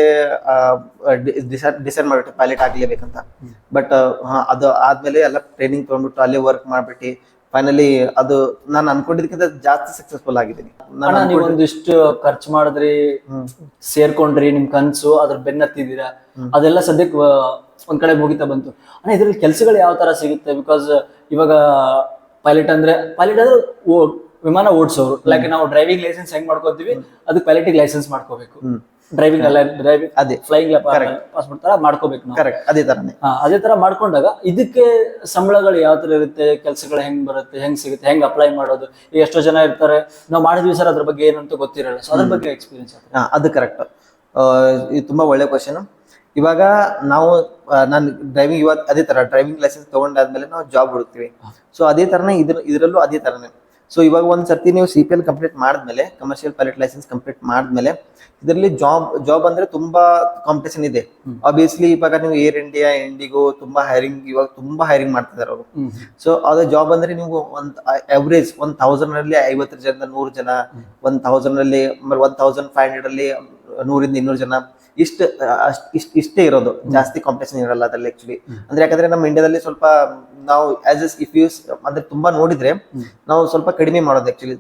ಡಿಸೈಡ್ ಮಾಡ್ಬಿಟ್ಟು ಪೈಲಟ್ ಆಗ್ಲೇಬೇಕಂತ. ಬಟ್ ಅದು ಆದ್ಮೇಲೆ ಎಲ್ಲ ಟ್ರೈನಿಂಗ್ ತಗೊಂಡ್ಬಿಟ್ಟು ಅಲ್ಲೇ ವರ್ಕ್ ಮಾಡ್ಬಿಟ್ಟು ಫೈನಲಿ ಅದು ನಾನು ಅನ್ಕೊಂಡಿದ್ದಕ್ಕಿಂತ ಜಾಸ್ತಿ ಸಕ್ಸಸ್ಫುಲ್ ಆಗಿದ್ದೀನಿ. ನೀವು ಒಂದಿಷ್ಟು ಖರ್ಚು ಮಾಡಿದ್ರಿ, ಸೇರ್ಕೊಂಡ್ರಿ, ನಿಮ್ ಕನ್ಸು ಅದ್ರ ಬೆನ್ನತ್ತಿದ್ದೀರಾ, ಅದೆಲ್ಲ ಸದ್ಯಕ್ಕೆ ಒಂದ್ ಕಡೆ ಮುಗಿತಾ ಬಂತು. ಅಣ್ಣ ಇದ್ರಲ್ಲಿ ಕೆಲ್ಸಗಳು ಯಾವ ತರ ಸಿಗುತ್ತೆ? ಬಿಕಾಸ್ ಇವಾಗ ಪೈಲಟ್ ಅಂದ್ರೆ ವಿಮಾನ ಓಡಿಸೋರು, ಲೈಕ್ ನಾವು ಡ್ರೈವಿಂಗ್ ಲೈಸೆನ್ಸ್ ಹೆಂಗ್ ಮಾಡ್ಕೋತೀವಿ, ಅದಕ್ಕೆ ಪೈಲಟಿಂಗ್ ಲೈಸೆನ್ಸ್ ಮಾಡ್ಕೋಬೇಕು. ಡ್ರೈವಿಂಗ್ ಅದೇ ಫ್ಲೈಯಿಂಗ್ ಪಾಸ್ಪೋರ್ಟ್ ತರ ಮಾಡ್ಕೋಬೇಕು ನಾವು. ಅದೇ ತರ ಮಾಡ್ಕೊಂಡಾಗ ಇದಕ್ಕೆ ಸಂಬಳಗಳು ಯಾವ ತರ ಇರುತ್ತೆ, ಕೆಲ್ಸಗಳು ಹೆಂಗ್ ಬರುತ್ತೆ, ಹೆಂಗ್ ಸಿಗುತ್ತೆ, ಹೆಂಗ್ ಅಪ್ಲೈ ಮಾಡೋದು? ಈಗ ಎಷ್ಟೋ ಜನ ಇರ್ತಾರೆ, ನಾವು ಮಾಡಿದ್ವಿ ಸರ್ ಅದ್ರ ಬಗ್ಗೆ ಏನಂತ ಗೊತ್ತಿರಲ್ಲ. ಸೊ ಅದ್ರ ಬಗ್ಗೆ ಎಕ್ಸ್ಪೀರಿಯನ್ಸ್. ಅದು ಕರೆಕ್ಟ್. ಇದು ತುಂಬಾ ಒಳ್ಳೆ ಕ್ವಶನ್. ಇವಾಗ ನಾನು ಡ್ರೈವಿಂಗ್ ಅದೇ ತರ ಡ್ರೈವಿಂಗ್ ಲೈಸೆನ್ಸ್ ತಗೊಂಡಾದ್ಮೇಲೆ ನಾವು ಜಾಬ್ ಹುಡುಕ್ತಿವಿ. ಸೊ ಅದೇ ತರನೇ ಇದ್ರಲ್ಲೂ ಅದೇ ತರನೇ. ಸೊ ಇವಾಗ ಒಂದ್ ಸರ್ತಿ ನೀವು CPL ಕಂಪ್ಲೀಟ್ ಮಾಡಿದ್ಮೇಲೆ, ಕಮರ್ಷಿಯಲ್ ಪೈಲಟ್ ಲೈಸೆನ್ಸ್ ಕಂಪ್ಲೀಟ್ ಮಾಡಿದ್ಮೇಲೆ, ಇದರಲ್ಲಿ ಜಾಬ್ ಅಂದ್ರೆ ತುಂಬಾ ಕಾಂಪಿಟೇಷನ್ ಇದೆ. ಆಬ್ವಿಯಸ್ಲಿ ಇವಾಗ ನೀವು ಏರ್ ಇಂಡಿಯಾ, ಇಂಡಿಗೋ ತುಂಬಾ ಹೈರಿಂಗ್ ಮಾಡ್ತಿದ್ದಾರೆ ಅವರು. ಸೊ ಅದು ಜಾಬ್ ಅಂದ್ರೆ ನೀವು ಒಂದ್ ಅವರೇಜ್ 1000 ರಲ್ಲಿ 50 ಜನ, 100 ಜನ, 1000 ರಲ್ಲಿ 1500 ಅಲ್ಲಿ 100-200 ಜನ, ಇಷ್ಟೇ ಇರೋದು. ಜಾಸ್ತಿ ಕಾಂಪಿಟೇಷನ್ ಇರಲ್ಲ ಅದ್ರಲ್ಲಿ ಆಕ್ಚುಲಿ. ಅಂದ್ರೆ ಯಾಕಂದ್ರೆ ನಮ್ಮ ಇಂಡಿಯಾದಲ್ಲಿ ಸ್ವಲ್ಪ ನಾವು ಅಂದ್ರೆ ತುಂಬಾ ನೋಡಿದ್ರೆ ನಾವು ಸ್ವಲ್ಪ ಕಡಿಮೆ ಮಾಡೋದು ಆಕ್ಚುಲಿ.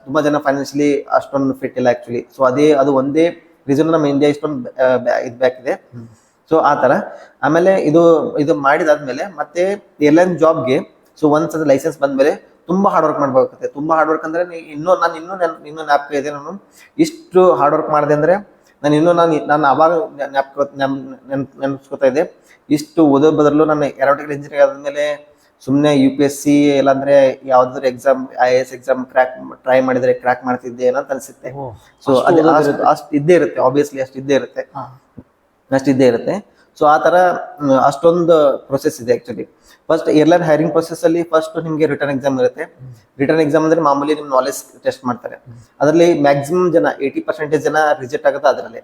ತುಂಬಾ ಜನ ಫೈನಾನ್ಷಿಯಲಿ ಅಷ್ಟೊಂದು ಫಿಟ್ ಇಲ್ಲ ಆಕ್ಚುಲಿ. ಸೊ ಅದು ಒಂದೇ ರೀಸನ್ ನಮ್ಮ ಇಂಡಿಯಾ ಇಷ್ಟೊಂದು ಬ್ಯಾಕ್ ಇದೆ. ಸೊ ಆ ತರ ಆಮೇಲೆ ಇದು ಮಾಡಿದಾದ್ಮೇಲೆ ಮತ್ತೆ ಏರ್ಲೈನ್ ಜಾಬ್ಗೆ ಸೊ ಒಂದ್ಸಲ ಲೈಸೆನ್ಸ್ ಬಂದ್ಮೇಲೆ ತುಂಬಾ ಹಾರ್ಡ್ ವರ್ಕ್ ಮಾಡ್ಬೇಕಾಗುತ್ತೆ. ತುಂಬಾ ಹಾರ್ಡ್ ವರ್ಕ್ ಅಂದ್ರೆ ಇನ್ನೂ ಜ್ಞಾಪಕ ಇದೆ, ನಾನು ಇಷ್ಟು ಹಾರ್ಡ್ ವರ್ಕ್ ಮಾಡಿದೆ ಅಂದ್ರೆ ನಾನು ಅವಾಗ ನೆನಪಿಸ್ಕೊತಾ ಇದ್ದೆ. ಇಷ್ಟು ಓದೋ ಬದಲು ನಾನು ಏರೋನಾಟಿಕಲ್ ಇಂಜಿನಿಯರಿಂಗ್ ಆದ್ಮೇಲೆ ಸುಮ್ಮನೆ UPSC ಇಲ್ಲಾಂದ್ರೆ ಯಾವ್ದಾದ್ರು ಎಕ್ಸಾಮ್ IAS ಎಕ್ಸಾಮ್ ಟ್ರೈ ಮಾಡಿದ್ರೆ ಕ್ರ್ಯಾಕ್ ಮಾಡ್ತಿದ್ದೆ ಅಂತ ಅನ್ಸುತ್ತೆ. ಸೊ ಅಷ್ಟು ಇದ್ದೇ ಇರುತ್ತೆ, ಆಬ್ವಿಯಸ್ಲಿ ಅಷ್ಟಿದ್ದೇ ಇರುತ್ತೆ. ಸೊ ಆ ತರ ಅಷ್ಟೊಂದು ಪ್ರೊಸೆಸ್ ಇದೆ actually. First airline hiring process ಅಲ್ಲಿ ಫಸ್ಟ್ ನಿಮ್ಗೆ ರಿಟರ್ನ್ ಎಕ್ಸಾಮ್ ಇರುತ್ತೆ. ರಿಟರ್ನ್ ಎಕ್ಸಾಮ್ ಅಂದ್ರೆ ಮಾಮೂಲಿ ನಿಮ್ ನಾಲೆಜ್ ಟೆಸ್ಟ್ ಮಾಡ್ತಾರೆ. ಅದರಲ್ಲಿ ಮ್ಯಾಕ್ಸಿಮಮ್ ಜನ 80% ಜನ ರಿಜೆಕ್ಟ್ ಆಗುತ್ತೆ ಅದರಲ್ಲಿ.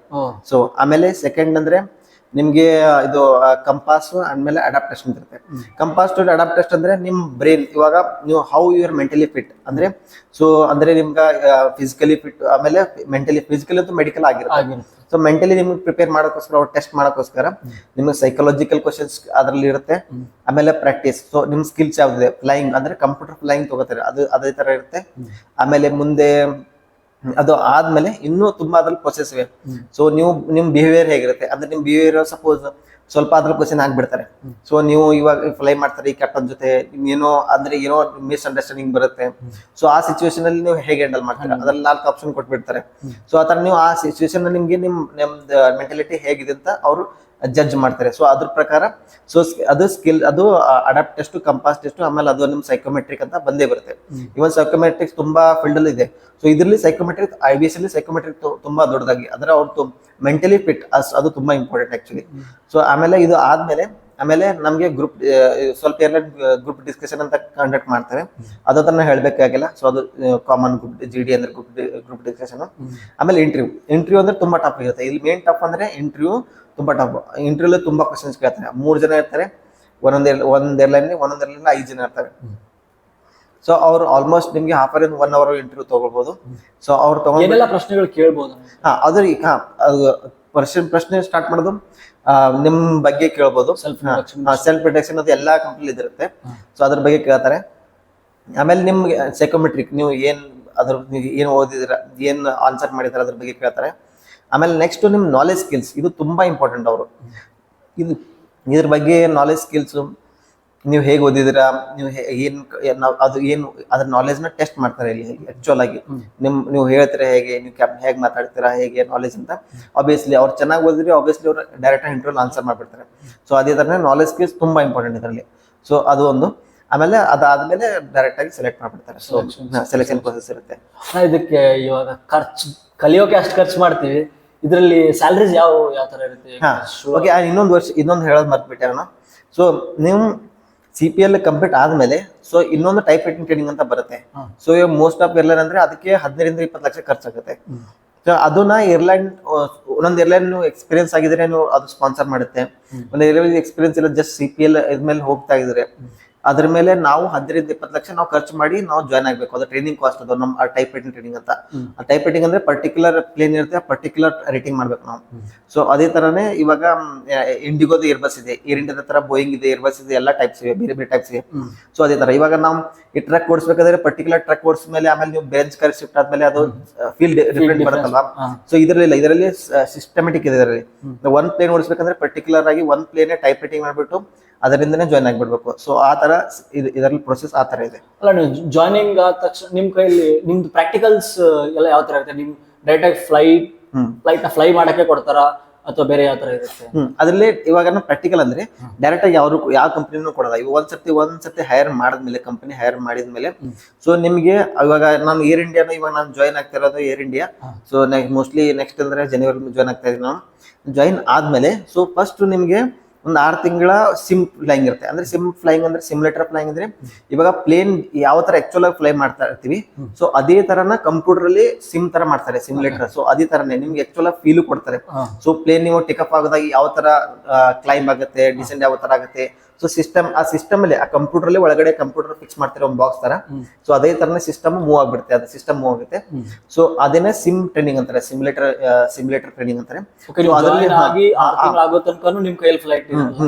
ಸೊ ಆಮೇಲೆ ಸೆಕೆಂಡ್ ಅಂದ್ರೆ ನಿಮ್ಗೆ ಇದು ಕಂಪಾಸ್ ಆದ್ಮೇಲೆ ಅಡಾಪ್ಟೇಷನ್ ಇರುತ್ತೆ. ಕಂಪಾಸ್ ಟು ಅಡಾಪ್ಟೇಷನ್ ಅಂದ್ರೆ ನಿಮ್ ಬ್ರೈನ್, ಇವಾಗ ನೀವು how you are mentally fit ಅಂದ್ರೆ, ಸೊ ಅಂದ್ರೆ ನಿಮ್ಗೆ ಫಿಸಿಕಲಿ ಫಿಟ್, ಆಮೇಲೆ ಮೆಂಟಲಿ, ಫಿಸಿಕಲಿ ಅಂತೂ ಮೆಡಿಕಲ್ ಆಗಿರುತ್ತೆ. ಸೊ ಮೆಂಟಲಿ ನಿಮ್ಗೆ ಪ್ರಿಪೇರ್ ಮಾಡೋಕ್ಕೋಸ್ಕರ, ಟೆಸ್ಟ್ ಮಾಡೋಕ್ಕೋಸ್ಕರ ನಿಮ್ಗೆ ಸೈಕಾಲಜಿಕಲ್ ಕ್ವಶನ್ಸ್ ಅದರಲ್ಲಿ ಇರುತ್ತೆ. ಆಮೇಲೆ ಪ್ರಾಕ್ಟೀಸ್, ಸೊ ನಿಮ್ ಸ್ಕಿಲ್ಸ್ ಯಾವ್ದಿದೆ, ಫ್ಲೈಯಿಂಗ್ ಅಂದ್ರೆ ಕಂಪ್ಯೂಟರ್ ಫ್ಲೈಯಿಂಗ್ ತಗೋತಾರೆ, ಅದೇ ತರ ಇರುತ್ತೆ. ಆಮೇಲೆ ಮುಂದೆ ಅದು ಆದ್ಮೇಲೆ ಇನ್ನೂ ತುಂಬಾ ಅದ್ರಲ್ಲಿ ಪ್ರೊಸೆಸ್ ಇವೆ. ಸೊ ನಿಮ್ ಬಿಹೇವಿಯರ್ ಹೇಗಿರುತ್ತೆ ಅಂದ್ರೆ, ನಿಮ್ ಬಿಹೇವಿಯರ್ ಸಪೋಸ್ ಸ್ವಲ್ಪ ಅದ್ರಲ್ಲಿ ಕ್ವಶನ್ ಆಗ್ಬಿಡ್ತಾರೆ. ಸೊ ನೀವು ಇವಾಗ ಫ್ಲೈ ಮಾಡ್ತಾರೆ ಈ ಕ್ಯಾಪ್ಟನ್ ಜೊತೆ, ಏನೋ ಮಿಸ್ಅಂಡರ್ಸ್ಟ್ಯಾಂಡಿಂಗ್ ಬರುತ್ತೆ. ಸೊ ಆ ಸಿಚುವೇಶನ್ ಅಲ್ಲಿ ನೀವು ಹೇಗೆ ಹ್ಯಾಂಡಲ್ ಮಾಡ್ತೀರಾ, ಅದ್ರಲ್ಲಿ 4 ಆಪ್ಷನ್ ಕೊಟ್ಬಿಡ್ತಾರೆ. ಸೊ ಆತರ ನೀವು ಆ ಸಿಚುವೇಶನ್ ನಿಮ್ಗೆ ನಿಮ್ದು ಮೆಂಟಾಲಿಟಿ ಹೇಗಿದೆ ಅಂತ ಅವರು ಜಡ್ಜ್ ಮಾಡ್ತಾರೆ. ಸೊ ಅದ್ರ ಪ್ರಕಾರ ಸೊ ಅದು ಸ್ಕಿಲ್, ಅದು ಅಡಾಪ್ಟ್ ಟೆಸ್ಟ್, ಕಂಪಾಸ್ ಟೆಸ್ಟ್, ಆಮೇಲೆ ಅದು ನಿಮ್ ಸೈಕೋಮೆಟ್ರಿಕ್ ಅಂತ ಬಂದೇ ಬರುತ್ತೆ. ಇವನ್ ಸೈಕೋಮೆಟ್ರಿಕ್ಸ್ ತುಂಬಾ ಫೀಲ್ಡ್ ಅಲ್ಲಿ ಇದೆ. ಸೊ ಇದರಲ್ಲಿ ಸೈಕೋಮೆಟ್ರಿಕ್, IBS ಅಲ್ಲಿ ಸೈಕೋಮೆಟ್ರಿಕ್ ತುಂಬಾ ದೊಡ್ಡದಾಗಿ, ಅಂದ್ರೆ ಅವ್ರು ಮೆಂಟಲಿ ಫಿಟ್, ಅದು ತುಂಬಾ ಇಂಪಾರ್ಟೆಂಟ್ ಆಕ್ಚುಲಿ. ಸೊ ಆಮೇಲೆ ಇದು ಆಮೇಲೆ ನಮಗೆ ಸ್ವಲ್ಪ ಏರ್ಲೈನ್ ಗ್ರೂಪ್ ಡಿಸ್ಕಷನ್ ಅಂತ ಕಂಡಕ್ಟ್ ಮಾಡ್ತಾರೆ. ಅದನ್ನ ಹೇಳ್ಬೇಕಾಗಿಲ್ಲ. ಸೊ ಅದು ಕಾಮನ್ GD ಅಂದ್ರೆ ಗ್ರೂಪ್ ಡಿಸ್ಕಷನ್. ಆಮೇಲೆ ಇಂಟರ್ವ್ಯೂ ಅಂದ್ರೆ ತುಂಬಾ ಟಫ್ ಇರುತ್ತೆ. ಇಲ್ಲಿ ಮೇನ್ ಟಫ್ ಅಂದ್ರೆ ಇಂಟರ್ವ್ಯೂ ತುಂಬಾ ಟಫ್. ಇಂಟರ್ವ್ಯೂ ತುಂಬಾ ಕ್ವಶನ್ಸ್ ಕೇಳ್ತಾರೆ. 3 ಜನ ಇರ್ತಾರೆ ಒಂದ್ ಏರ್ಲೈನ್ 5 ಜನ ಇರ್ತಾರೆ. ಸೊ ಅವ್ರು ಆಲ್ಮೋಸ್ಟ್ ನಿಮ್ಗೆ ಹಾಫ್ ಅವರ್ 1 ಅವರ್ ಇಂಟರ್ವ್ಯೂ ತಗೊಳ್ಬಹುದು. ಸೊ ಅವ್ರು ಏನೆಲ್ಲ ಪ್ರಶ್ನೆಗಳು ಕೇಳ್ಬೋದು? ಅದು ಪ್ರಶ್ನೆ ಸ್ಟಾರ್ಟ್ ಮಾಡೋದು ನಿಮ್ ಬಗ್ಗೆ ಕೇಳ್ಬೋದು. ಸೆಲ್ಫ್ ಇಂಟ್ರೊಡಕ್ಷನ್ ಅದು ಎಲ್ಲಾ ಕಂಪ್ನಿ ಇದಿರುತ್ತೆ. ಸೊ ಅದ್ರ ಬಗ್ಗೆ ಕೇಳ್ತಾರೆ. ಆಮೇಲೆ ನಿಮ್ಗೆ ಸೈಕೋಮೆಟ್ರಿಕ್, ನೀವು ಏನ್ ಓದಿದಿರ, ಏನ್ ಆನ್ಸರ್ ಮಾಡಿದಾರೆ ಅದ್ರ ಬಗ್ಗೆ ಕೇಳ್ತಾರೆ. ಆಮೇಲೆ ನೆಕ್ಸ್ಟ್ ನಿಮ್ ನಾಲೆಜ್ ಸ್ಕಿಲ್ಸ್, ಇದು ತುಂಬಾ ಇಂಪಾರ್ಟೆಂಟ್. ಅವರು ಇದ್ರ ಬಗ್ಗೆ ನಾಲೆಜ್ ಸ್ಕಿಲ್ಸ್, ನೀವು ಹೇಗೆ ಓದಿದಿರಾ, ನೀವು ಅದ್ರ ನಾಲೆಜ್ ನ ಟೆಸ್ಟ್ ಮಾಡ್ತಾರೆ ಇಲ್ಲಿ ಆಕ್ಚುಲ್ ಆಗಿ. ನೀವು ಹೇಳ್ತೀರಾ ಹೇಗೆ, ನೀವು ಹೇಗೆ ಮಾತಾಡ್ತೀರಾ, ಹೇಗೆ ನಾಲೆಜ್ ಅಂತ. ಆಬ್ವಿಯಸ್ಲಿ ಅವ್ರು ಚೆನ್ನಾಗಿ ಓದಿದ್ರೆ ಆಬ್ವಿಯಸ್ಲಿ ಅವ್ರು ಡೈರೆಕ್ಟ್ ಇಂಟರ್ವ್ಯೂ ಆನ್ಸರ್ ಮಾಡ್ಬಿಡ್ತಾರೆ. ಸೊ ಅದೇ ತರ ನಾಲೆಜ್ ಸ್ಕಿಲ್ಸ್ ತುಂಬಾ ಇಂಪಾರ್ಟೆಂಟ್ ಇದರಲ್ಲಿ. ಸೊ ಅದು ಒಂದು. ಆಮೇಲೆ ಅದಾದ್ಮೇಲೆ ಡೈರೆಕ್ಟ್ ಆಗಿ ಸೆಲೆಕ್ಟ್ ಮಾಡ್ಬಿಡ್ತಾರೆ. ಸೊ ಸೆಲೆಕ್ಷನ್ ಪ್ರೊಸೆಸ್ ಇರುತ್ತೆ. ಇದಕ್ಕೆ ಇವಾಗ ಕಲಿಯೋಕೆ ಅಷ್ಟು ಖರ್ಚು ಮಾಡ್ತೀವಿ, ಇದರಲ್ಲಿ ಸ್ಯಾಲರೀಸ್ ಯಾವ ತರ ಇರುತ್ತೆ? ಓಕೆ, ಇನ್ನೊಂದು ಹೇಳೋದು ಮರ್ತ್ಬಿಟ್ಟೆ ನಾನು. ಸೊ ನೀವು CPL ಕಂಪ್ಲೀಟ್ ಆದ್ಮೇಲೆ ಸೊ ಇನ್ನೊಂದು ಟೈಪ್ ರೈಟಿಂಗ್ ಟ್ರೈನಿಂಗ್ ಅಂತ ಬರುತ್ತೆ. ಸೊ ಮೋಸ್ಟ್ ಆಫ್ ಏರ್ಲೈನ್ ಅಂದ್ರೆ ಅದಕ್ಕೆ 15-20 ಲಕ್ಷ ಖರ್ಚಾಗುತ್ತೆ. ಸೊ ಅದನ್ನ ಒಂದೊಂದು ಏರ್ಲೈನ್ ಎಕ್ಸ್ಪೀರಿಯನ್ಸ್ ಆಗಿದ್ರೆ ನೀವು ಅದು ಸ್ಪಾನ್ಸರ್ ಮಾಡುತ್ತೆ. ಒಂದು ಏರ್ಲೈನ್ ಎಕ್ಸ್ಪೀರಿಯನ್ಸ್ ಇಲ್ಲ, ಜಸ್ಟ್ CPL ಇದ್ಮೇಲೆ ಹೋಗ್ತಾ ಇದ್ರೆ ಅದ್ರ ಮೇಲೆ ನಾವು 15-20 ಲಕ್ಷ ನಾವು ಖರ್ಚು ಮಾಡಿ ನಾವು ಜಾಯ್ನ್ ಆಗ್ಬೇಕು. ಅದು ಟ್ರೈನಿಂಗ್ ಕಾಸ್ಟ್. ಅದು ನಮ್ಮ ಟೈಪ್ ರೈಟಿಂಗ್ ಟ್ರೈನಿಂಗ್ ಅಂತ. ಆ ಟೈಪ್ ರೈಟಿಂಗ್ ಅಂದ್ರೆ ಪರ್ಟಿಕ್ಯುಲರ್ ಪ್ಲೇನ್ ಇರುತ್ತೆ, ಪರ್ಟಿಕ್ಯುಲರ್ ರೇಟಿಂಗ್ ಮಾಡ್ಬೇಕು ನಾವು. ಸೊ ಅದೇ ತರನೇ ಇವಾಗ ಇಂಡಿಗೋದು ಏರ್ಬಸ್ ಇದೆ, ಏರ್ ಇಂಡಿಯಾದ ತರ ಬೋಯಿಂಗ್ ಇದೆ, ಏರ್ಬಸ್ ಇದೆ, ಎಲ್ಲ ಟೈಪ್ಸ್ ಇವೆ, ಬೇರೆ ಬೇರೆ ಟೈಪ್ಸ್ ಇವೆ. ಸೊ ಅದೇ ತರ ಇವಾಗ ನಾವು ಈ ಟ್ರಕ್ ಓಡಿಸ್ಬೇಕಾದ್ರೆ ಪರ್ಟಿಕ್ಯುಲರ್ ಟ್ರಕ್ ಓಡಿಸ್ ಮೇಲೆ ಆಮೇಲೆ ನೀವು ಬೆಂಚ್ ಕಾರ್ ಶಿಫ್ಟ್ ಆದ್ಮೇಲೆ ಅದು ಫೀಲ್ಡ್ ಡಿಫ್ರೆಂಟ್ ಬರುತ್ತಲ್ವಾ. ಸೊ ಇದರಲ್ಲಿ ಸಿಸ್ಟಮೆಟಿಕ್ ಇದೆ. ಇದರಲ್ಲಿ ಒಂದ್ ಪ್ಲೇನ್ ಓಡಿಸ್ಬೇಕಂದ್ರೆ ಪರ್ಟಿಕ್ಯುಲರ್ ಆಗಿ ಒಂದ್ ಪ್ಲೇನ್ ಟೈಪ್ ರೈಟಿಂಗ್ ಮಾಡ್ಬಿಟ್ಟು ಅದರಿಂದನೇ ಜಾಯ್ನ್ ಆಗ್ಬಿಡ್ಬೇಕು. ಸೊ ಆ ತರ ಇದರಲ್ಲಿ ಪ್ರೊಸೆಸ್ ಆ ತರ ಇದೆ. ಅಲ್ಲ, ನೀವು ಜಾಯ್ನಿಂಗ್ ಆದ ತಕ್ಷಣ ನಿಮ್ ಕೈಯಲ್ಲಿ ನಿಮ್ದು ಪ್ರಾಕ್ಟಿಕಲ್ಸ್ ಎಲ್ಲ ಯಾವ ತರ ಇರುತ್ತೆ? ನಿಮ್ ಡೈರೆಕ್ಟ್ ಆಗಿ ಫ್ಲೈಟ್ ನ ಫ್ಲೈ ಮಾಡಕ್ಕೆ ಕೊಡ್ತಾರಾ ಅಥವಾ ಬೇರೆ ಯಾವ ತರ ಇರುತ್ತೆ? ಅದ್ರಲ್ಲಿ ಇವಾಗ ಪ್ರಾಕ್ಟಿಕಲ್ ಅಂದ್ರೆ ಡೈರೆಕ್ಟ್ ಆಗಿ ಯಾವ ಕಂಪನಿನೂ ಕೊಡಲ್ಲ. ಇವಾಗ ಒಂದ್ಸತಿ ಹೈರ್ ಮಾಡಿದ್ಮೇಲೆ, ಕಂಪನಿ ಹೈರ್ ಮಾಡಿದ್ಮೇಲೆ ಸೊ ನಿಮ್ಗೆ ಇವಾಗ ನಾನು ಏರ್ ಇಂಡಿಯಾನ ಇವಾಗ ನಾನು ಜಾಯ್ನ್ ಆಗ್ತಾ ಇರೋದು air India. So mostly next ಅಂದ್ರೆ ಜನವರಿ ಜಾಯ್ನ್ ಆಗ್ತಾ ಇದೀನಿ ನಾನು. ಜಾಯ್ನ್ ಆದ್ಮೇಲೆ ಸೊ ಫಸ್ಟ್ ನಿಮ್ಗೆ ಒಂದು 6 ತಿಂಗಳ ಸಿಮ್ ಫ್ಲೈಂಗ್ ಇರುತ್ತೆ. ಅಂದ್ರೆ ಸಿಮ್ ಫ್ಲೈಂಗ್ ಅಂದ್ರೆ ಸಿಮ್ಯುಲೇಟರ್ ಫ್ಲೈಂಗ್ ಅಂದ್ರೆ ಇವಾಗ ಪ್ಲೇನ್ ಯಾವ ತರ ಆಕ್ಚುಲ್ ಆಗಿ ಫ್ಲೈ ಮಾಡ್ತಾ ಇರ್ತೀವಿ ಸೊ ಅದೇ ತರನ ಕಂಪ್ಯೂಟರ್ ಅಲ್ಲಿ ಸಿಮ್ ತರ ಮಾಡ್ತಾರೆ, ಸಿಮ್ಯುಲೇಟರ್. ಸೊ ಅದೇ ತರನೇ ನಿಮ್ಗೆ ಆಕ್ಚುಲ್ ಆಗಿ ಫೀಲ್ ಕೊಡ್ತಾರೆ. ಸೊ ಪ್ಲೇನ್ ನೀವು ಟೇಕಪ್ ಆಗೋದಾಗ ಯಾವ ತರ ಕ್ಲೈಂಬ್ ಆಗುತ್ತೆ, ಡಿಸೆಂಡ್ ಯಾವ ತರ ಆಗುತ್ತೆ. ಸೊ ಆ ಸಿಸ್ಟಮ್ ಅಲ್ಲಿ ಆ ಕಂಪ್ಯೂಟರ್ ಅಲ್ಲಿ ಒಳಗಡೆ ಕಂಪ್ಯೂಟರ್ ಫಿಕ್ಸ್ ಮಾಡ್ತಾರೆ ಒಂದು ಬಾಕ್ಸ್ ತರ. ಸೊ ಅದೇ ತರನೇ ಸಿಸ್ಟಮ್ ಮೂವ್ ಆಗ್ಬಿಡುತ್ತೆ, ಅದು ಸಿಸ್ಟಮ್ ಮೂವ್ ಆಗುತ್ತೆ. ಸೊ ಅದೇನೇ ಸಿಮ್ ಟ್ರೈನಿಂಗ್ ಅಂತಾರೆ, ಸಿಮ್ಯುಲೇಟರ್ ಟ್ರೈನಿಂಗ್ ಅಂತಾರೆ. ನಿಮ್ ಕೈಯಲ್ಲಿ ಫ್ಲೈಟ್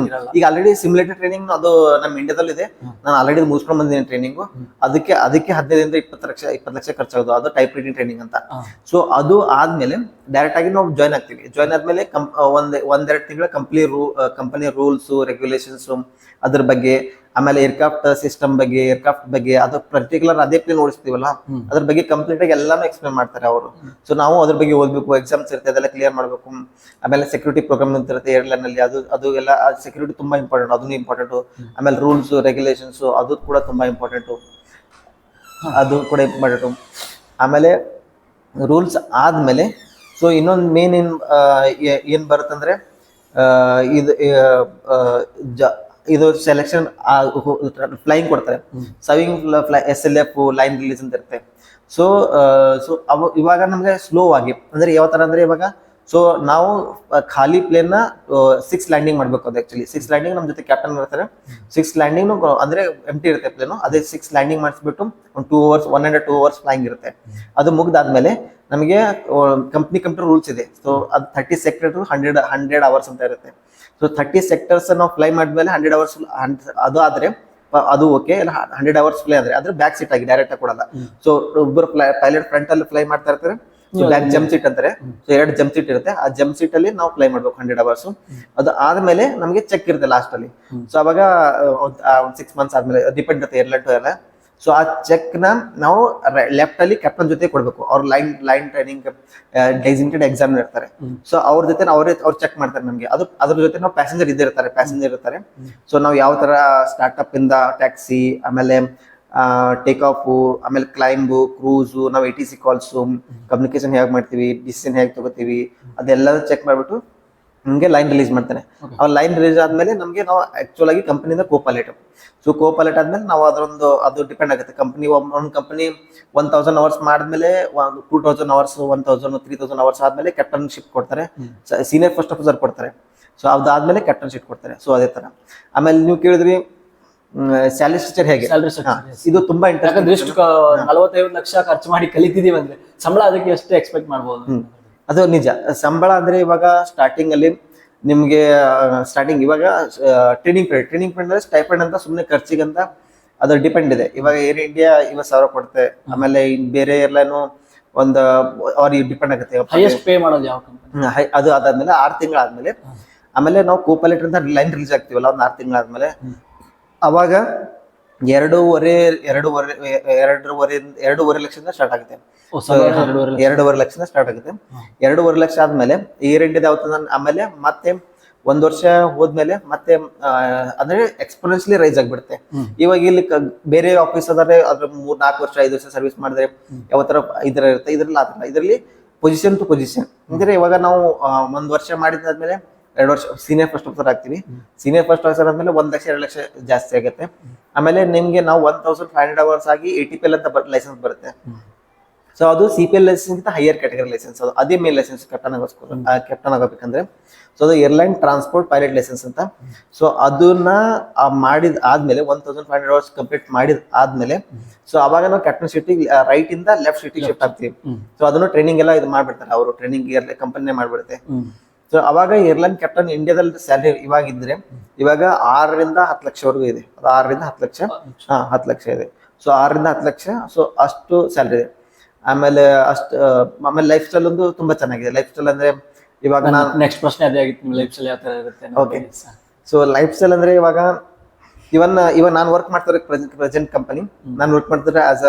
ಈಗ ಆಲ್ರೆಡಿ ಸಿಮ್ಯುಲೇಟರ್ ಟ್ರೈನಿಂಗ್ ಅದು ನಮ್ಮ ಇಂಡಿಯಾದಲ್ಲಿ ಇದೆ. ನಾನು ಆಲ್ರೆಡಿ ಮುಗಿಸ್ಕೊಂಡ್ ಬಂದಿದ್ದೀನಿ ಟ್ರೈನಿಂಗ್. ಅದಕ್ಕೆ 15-20 ಲಕ್ಷ ಖರ್ಚಾಗೋದು. ಅದು ಟೈಪ್ ರೈಟಿಂಗ್ ಟ್ರೈನಿಂಗ್ ಅಂತ. ಸೊ ಅದು ಆದ್ಮೇಲೆ ಡೈರೆಕ್ಟ್ ಆಗಿ ನಾವು ಜಾಯ್ನ್ ಆಗ್ತೀವಿ. ಜಾಯ್ನ್ ಆದ್ಮೇಲೆ ಒಂದೆರಡು ತಿಂಗಳ ಕಂಪನಿ ರೂಲ್ಸ್, ರೆಗ್ಯುಲೇಷನ್ಸ್ ಅದ್ರ ಬಗ್ಗೆ, ಆಮೇಲೆ ಏರ್ಕ್ರಾಫ್ಟ್ ಸಿಸ್ಟಮ್ ಬಗ್ಗೆ, ಏರ್ಕ್ರಾಫ್ಟ್ ಬಗ್ಗೆ, ಅದು ಪರ್ಟಿಕ್ಯುಲರ್ ಅದೇ ಪ್ಲೇನ್ ಓಡಿಸ್ತೀವಲ್ಲ ಅದ್ರ ಬಗ್ಗೆ ಕಂಪ್ಲೀಟ್ ಆಗಿ ಎಲ್ಲಾನು ಎಕ್ಸ್ಪ್ಲೇನ್ ಮಾಡ್ತಾರೆ ಅವರು. ಸೊ ನಾವು ಅದ್ರ ಬಗ್ಗೆ ಓದ್ಬೇಕು, ಎಕ್ಸಾಮ್ಸ್ ಇರುತ್ತೆ ಅದೆಲ್ಲ ಕ್ಲಿಯರ್ ಮಾಡ್ಬೇಕು. ಆಮೇಲೆ ಸೆಕ್ಯೂರಿಟಿ ಪ್ರೋಗ್ರಾಮ್ ಅಂತ ಇರುತ್ತೆ ಏರ್ಲೈನ್ ಅಲ್ಲಿ, ಅದು ಎಲ್ಲ ಸೆಕ್ಯೂರಿಟಿ ತುಂಬಾ ಇಂಪಾರ್ಟೆಂಟ್, ಅದನ್ನು ಇಂಪಾರ್ಟೆಂಟ್. ಆಮೇಲೆ ರೂಲ್ಸ್ ರೆಗ್ಯುಲೇಷನ್ಸ್ ಅದು ಕೂಡ ತುಂಬಾ ಇಂಪಾರ್ಟೆಂಟ್, ಆಮೇಲೆ ರೂಲ್ಸ್ ಆದ್ಮೇಲೆ ಸೊ ಇನ್ನೊಂದು ಮೇನ್ ಏನ್ ಬರುತ್ತಂದ್ರೆ ಇದು ಸೆಲೆಕ್ಷನ್ ಫ್ಲೈಯಿಂಗ್ ಕೊಡ್ತಾರೆ. ಸವಿಂಗ್ SLF ಲೈನ್ ರಿಲೀಸ್ ಅಂತ ಇರುತ್ತೆ. ಸೊ ಇವಾಗ ನಮ್ಗೆ ಸ್ಲೋ ಆಗಿ ಅಂದ್ರೆ ಯಾವ ತರ ಅಂದ್ರೆ ಇವಾಗ ಸೊ ನಾವು ಖಾಲಿ ಪ್ಲೇನ್ ನ 6 ಲ್ಯಾಂಡಿಂಗ್ ಮಾಡ್ಬೇಕು. ಅದು ಆಕ್ಚುಲಿ 6 ಲ್ಯಾಂಡಿಂಗ್ ನಮ್ ಜೊತೆ ಕ್ಯಾಪ್ಟನ್ ಇರ್ತಾರೆ. 6 ಲ್ಯಾಂಡಿಂಗ್ ಅಂದ್ರೆ ಎಂಟಿ ಇರುತ್ತೆ ಪ್ಲೇನು. ಅದೇ 6 ಲ್ಯಾಂಡಿಂಗ್ ಮಾಡಿಸ್ಬಿಟ್ಟು ಒಂದು 2 ಅವರ್ಸ್ 1.5 ಅವರ್ಸ್ ಫ್ಲೈಯಿಂಗ್ ಇರುತ್ತೆ. ಅದು ಮುಗ್ದಾದ್ಮೇಲೆ ನಮಗೆ ಕಂಪ್ನಿ ರೂಲ್ಸ್ ಇದೆ. ಸೊ ಅದು 30 ಸೆಕ್ಟರ್ 100 ಅವರ್ಸ್ ಅಂತ ಇರುತ್ತೆ. ಸೊ 30 ಸೆಕ್ಟರ್ಸ್ ನಾವು ಫ್ಲೈ ಮಾಡಿದ್ಮೇಲೆ 100 ಅವರ್ಸ್ ಅದು ಆದ್ರೆ ಅದು ಓಕೆ. 100 ಅವರ್ಸ್ ಫ್ಲೈ ಆದ್ರೆ ಬ್ಯಾಕ್ ಸೀಟ್ ಆಗಿ ಡೈರೆಕ್ಟ್ ಆಗಿ ಕೊಡಲ್ಲ. ಸೊ ಒಬ್ಬರು ಪೈಲಟ್ ಫ್ರಂಟ್ ಅಲ್ಲಿ ಫ್ಲೈ ಮಾಡ್ತಾ ಇರ್ತಾರೆ. ಬ್ಯಾಕ್ ಜಂಪ್ ಸೀಟ್ ಅಂತಾರೆ. ಸೊ 2 ಜಂಪ್ ಸೀಟ್ ಇರುತ್ತೆ. ಆ ಜಂಪ್ ಸೀಟ್ ಅಲ್ಲಿ ನಾವು ಫ್ಲೈ ಮಾಡ್ಬೇಕು 100 ಅವರ್ಸ್. ಅದು ಆದ್ಮೇಲೆ ನಮಗೆ ಚೆಕ್ ಇರುತ್ತೆ ಲಾಸ್ಟ್ ಅಲ್ಲಿ. ಸೊ ಅವಾಗ 6 ಮಂತ್ಸ್ ಆದ್ಮೇಲೆ ಡಿಪೆಂಡ್ ಇರುತ್ತೆ ಏರ್ಲೈನ್ ಟು ಏರ್ಲೈನ್. ಸೊ ಆ ಚೆಕ್ ನ ನಾವು ಲೆಫ್ಟ್ ಅಲ್ಲಿ ಕ್ಯಾಪ್ಟನ್ ಜೊತೆ ಕೊಡ್ಬೇಕು. ಅವ್ರ ಲೈನ್ ಟ್ರೈನಿಂಗ್ ಡೆಸಿಗ್ನೇಟೆಡ್ ಎಕ್ಸಾಮ್ ಇರ್ತಾರೆ. ಸೊ ಅವ್ರ ಜೊತೆ ಅವ್ರು ಚೆಕ್ ಮಾಡ್ತಾರೆ ನಮ್ಗೆ. ಅದ್ರ ಜೊತೆ ನಾವು ಪ್ಯಾಸೆಂಜರ್ ಇರ್ತಾರೆ. ಸೊ ನಾವು ಯಾವ ತರ ಸ್ಟಾರ್ಟ್ಅಪ್ ಇಂದ ಟ್ಯಾಕ್ಸಿ, ಆಮೇಲೆ ಟೇಕ್ ಆಫ್, ಆಮೇಲೆ ಕ್ಲೈಂಬು, ಕ್ರೂಸು, ನಾವು ATC ಕಾಲ್ಸು, ಕಮ್ಯುನಿಕೇಶನ್ ಹೇಗೆ ಮಾಡ್ತೀವಿ, ಡಿಸಿಷನ್ ಹೇಗೆ ತಗೋತೀವಿ, ಅದೆಲ್ಲ ಚೆಕ್ ಮಾಡ್ಬಿಟ್ಟು ನಮಗೆ ಲೈನ್ ರಿಲೀಸ್ ಮಾಡ್ತಾನೆ. ಆ ಲೈನ್ ರಿಲೀಸ್ ಆದ್ಮೇಲೆ ನಮಗೆ ನಾವು ಆಕ್ಚುಲ್ ಆಗಿ ಕಂಪನಿಯಿಂದ ಕೋಪೈಲಟ್. ಸೊ ಕೋಪೈಲಟ್ ಆದ್ಮೇಲೆ ನಾವು ಅದು ಡಿಪೆಂಡ್ ಆಗುತ್ತೆ. ಒಂದು ಕಂಪನಿ 1000 ಅವರ್ಸ್ ಮಾಡಿದ್ಮೇಲೆ 2000 ಅವರ್ಸ್, 1000, 3000 ಅವರ್ಸ್ ಆದ್ಮೇಲೆ ಕ್ಯಾಪ್ಟನ್ಶಿಪ್ ಕೊಡ್ತಾರೆ, ಸೀನಿಯರ್ ಫಸ್ಟ್ ಆಫೀಸರ್ ಕೊಡ್ತಾರೆ. ಸೊ ಅದಾದ್ಮೇಲೆ ಕ್ಯಾಪ್ಟನ್ಶಿಪ್ ಕೊಡ್ತಾರೆ. ಸೊ ಅದೇ ತರ. ಆಮೇಲೆ ನೀವು ಕೇಳಿದ್ರಿ ಸ್ಯಾಲರಿ ಸ್ಟ್ರಕ್ಚರ್ ಹೇಗೆ, ಇದು ತುಂಬಾ ಯಾಕಂದ್ರೆ ಇಷ್ಟು 45 ಲಕ್ಷ ಖರ್ಚು ಮಾಡಿ ಕಲಿತಿದೀವಿ ಅಂದ್ರೆ ಸಂಬಳ ಅದಕ್ಕೆ ಎಷ್ಟು ಎಕ್ಸ್ಪೆಕ್ಟ್ ಮಾಡ್ಬೋದು? ಅದು ನಿಜ. ಸಂಬಳ ಅಂದ್ರೆ ಇವಾಗ ಸ್ಟಾರ್ಟಿಂಗ್ ಅಲ್ಲಿ ನಿಮ್ಗೆ ಇವಾಗ ಟ್ರೈನಿಂಗ್ ಪೀರಿಯಡ್ ಅಂದ್ರೆ ಸ್ಟೈಪೆಂಡ್ ಅಂತ ಸುಮ್ಮನೆ ಖರ್ಚಿಗಂತ ಅದು ಡಿಪೆಂಡ್ ಇದೆ. ಇವಾಗ ಏರ್ ಇಂಡಿಯಾ 50,000 ಕೊಡುತ್ತೆ. ಆಮೇಲೆ ಬೇರೆ ಏರ್ಲೈನು ಒಂದು ಅವ್ರಿಗೆ ಡಿಪೆಂಡ್ ಆಗುತ್ತೆ. ಹೈಯೆಸ್ಟ್ ಪೇ ಮಾಡೋದು ಯಾವ ಕಂಪನಿ? ಅದು ಅದಾದ್ಮೇಲೆ 6 ತಿಂಗಳಾದ್ಮೇಲೆ ಆಮೇಲೆ ನಾವು ಕೋಪೈಲಟ್ ಅಂತ ಲೈನ್ ರಿಲೀಸ್ ಆಗ್ತೀವಲ್ಲ, ಒಂದು 6 ತಿಂಗಳಾದ್ಮೇಲೆ ಅವಾಗ 2.5 ಲಕ್ಷದಿಂದ ಸ್ಟಾರ್ಟ್ ಆಗುತ್ತೆ. 2.5 ಲಕ್ಷದಿಂದ ಸ್ಟಾರ್ಟ್ ಆಗುತ್ತೆ. 2.5 ಲಕ್ಷ ಆದ್ಮೇಲೆ ಏರ್ ಇಂಡಿಯಾದ ಆಮೇಲೆ ಮತ್ತೆ 1 ವರ್ಷ ಹೋದ್ಮೇಲೆ ಮತ್ತೆ ಅಂದ್ರೆ ಎಕ್ಸ್ಪೋನೆನ್ಷಿಯಲಿ ರೈಸ್ ಆಗಿಬಿಡುತ್ತೆ. ಇವಾಗ ಇಲ್ಲಿ ಬೇರೆ ಆಫೀಸ್ ಅದಾರೆ, ಅದ್ರ 3-4 ವರ್ಷ 5 ವರ್ಷ ಸರ್ವಿಸ್ ಮಾಡಿದ್ರೆ ಯಾವ ತರ ಇರುತ್ತೆ, ಇದ್ರಲ್ಲಿ ಆತರ ಇದರಲ್ಲಿ ಪೊಸಿಷನ್ ಟು ಪೊಸಿಷನ್. ಅಂದ್ರೆ ಇವಾಗ ನಾವು 1 ವರ್ಷ ಮಾಡಿದಾದ್ಮೇಲೆ 2 ವರ್ಷ ಸೀನಿಯರ್ ಫಸ್ಟ್ ಆಫೀಸರ್ ಆಗ್ತೀವಿ. ಸೀನಿಯರ್ ಫಸ್ಟ್ ಆಫೀಸರ್ ಆದ್ಮೇಲೆ 1 ಲಕ್ಷ 2 ಲಕ್ಷ ಜಾಸ್ತಿ ಆಗುತ್ತೆ. ಆಮೇಲೆ ನಿಮ್ಗೆ ನಾವು 1500 ಅವರ್ಸ್ ಆಗಿ ATPL ಅಂತ ಲೈಸೆನ್ಸ್ ಬರುತ್ತೆ. ಸೊ ಅದು CPL ಲೈಸೆನ್ಸ್ ಗಿಂತ ಹೈಯರ್ ಕ್ಯಾಟಗರಿ ಲೈಸೆನ್ಸ್. ಅದು ಅದೇ ಮೇನ್ ಲೈಸೆನ್ಸ್ ಕ್ಯಾಪ್ಟನ್ ಆಗಬೇಕಂದ್ರೆ. ಸೊ ಅದು ಏರ್ಲೈನ್ ಟ್ರಾನ್ಸ್ಪೋರ್ಟ್ ಪೈಲಟ್ ಲೈಸೆನ್ಸ್ ಅಂತ. ಸೊ ಅದನ್ನ ಮಾಡಿದ ಆದ್ಮೇಲೆ 1500 ಅವರ್ಸ್ ಕಂಪ್ಲೀಟ್ ಮಾಡಿದ ಆದ್ಮೇಲೆ ಸೊ ಅವಾಗ ನಾವು ಕ್ಯಾಪ್ಟನ್ ಸೀಟಿಗೆ ರೈಟ್ ಇಂದ ಲೆಫ್ಟ್ ಸೀಟಿಗೆ ಶಿಫ್ಟ್ ಆಗ್ತೀವಿ. ಸೊ ಅದನ್ನು ಟ್ರೈನಿಂಗ್ ಎಲ್ಲ ಇದು ಮಾಡ್ಬಿಡ್ತಾರೆ ಅವರು, ಟ್ರೈನಿಂಗ್ ಕಂಪನಿನೇ ಮಾಡ್ಬಿಡುತ್ತೆ. ಸೊ ಅವಾಗ ಏರ್ಲೈನ್ ಕ್ಯಾಪ್ಟನ್ ಇಂಡಿಯಾದಲ್ಲಿ ಸ್ಯಾಲರಿ ಇವಾಗ 6 ರಿಂದ 10 ಲಕ್ಷವರೆಗೂ ಇದೆ. ಅದು 6 ರಿಂದ 10 ಲಕ್ಷ 10 ಲಕ್ಷ ಇದೆ. ಸೊ 6 ರಿಂದ 10 ಲಕ್ಷ. ಸೊ ಅಷ್ಟು ಸ್ಯಾಲರಿ ಇದೆ. ಆಮೇಲೆ ಲೈಫ್ ಸ್ಟೈಲ್ ಒಂದು ತುಂಬಾ ಚೆನ್ನಾಗಿದೆ. ಲೈಫ್ ಸ್ಟೈಲ್ ಅಂದ್ರೆ ಇವಾಗ ನೆಕ್ಸ್ಟ್ ಪ್ರಶ್ನೆ ಅದೇ ಆಗಿತ್ತು, ನಿಮ್ಮ ಲೈಫ್ ಸ್ಟೈಲ್ ಯಾವ ತರ ಇರುತ್ತೆ? ಓಕೆ. ಸೊ ಲೈಫ್ ಸ್ಟೈಲ್ ಅಂದ್ರೆ ಇವಾಗ ನಾನು ವರ್ಕ್ ಮಾಡ್ತಾರೆ ಪ್ರೆಸೆಂಟ್ ಕಂಪನಿ. ನಾನು ವರ್ಕ್ ಮಾಡ್ತಾರೆ ಆಸ್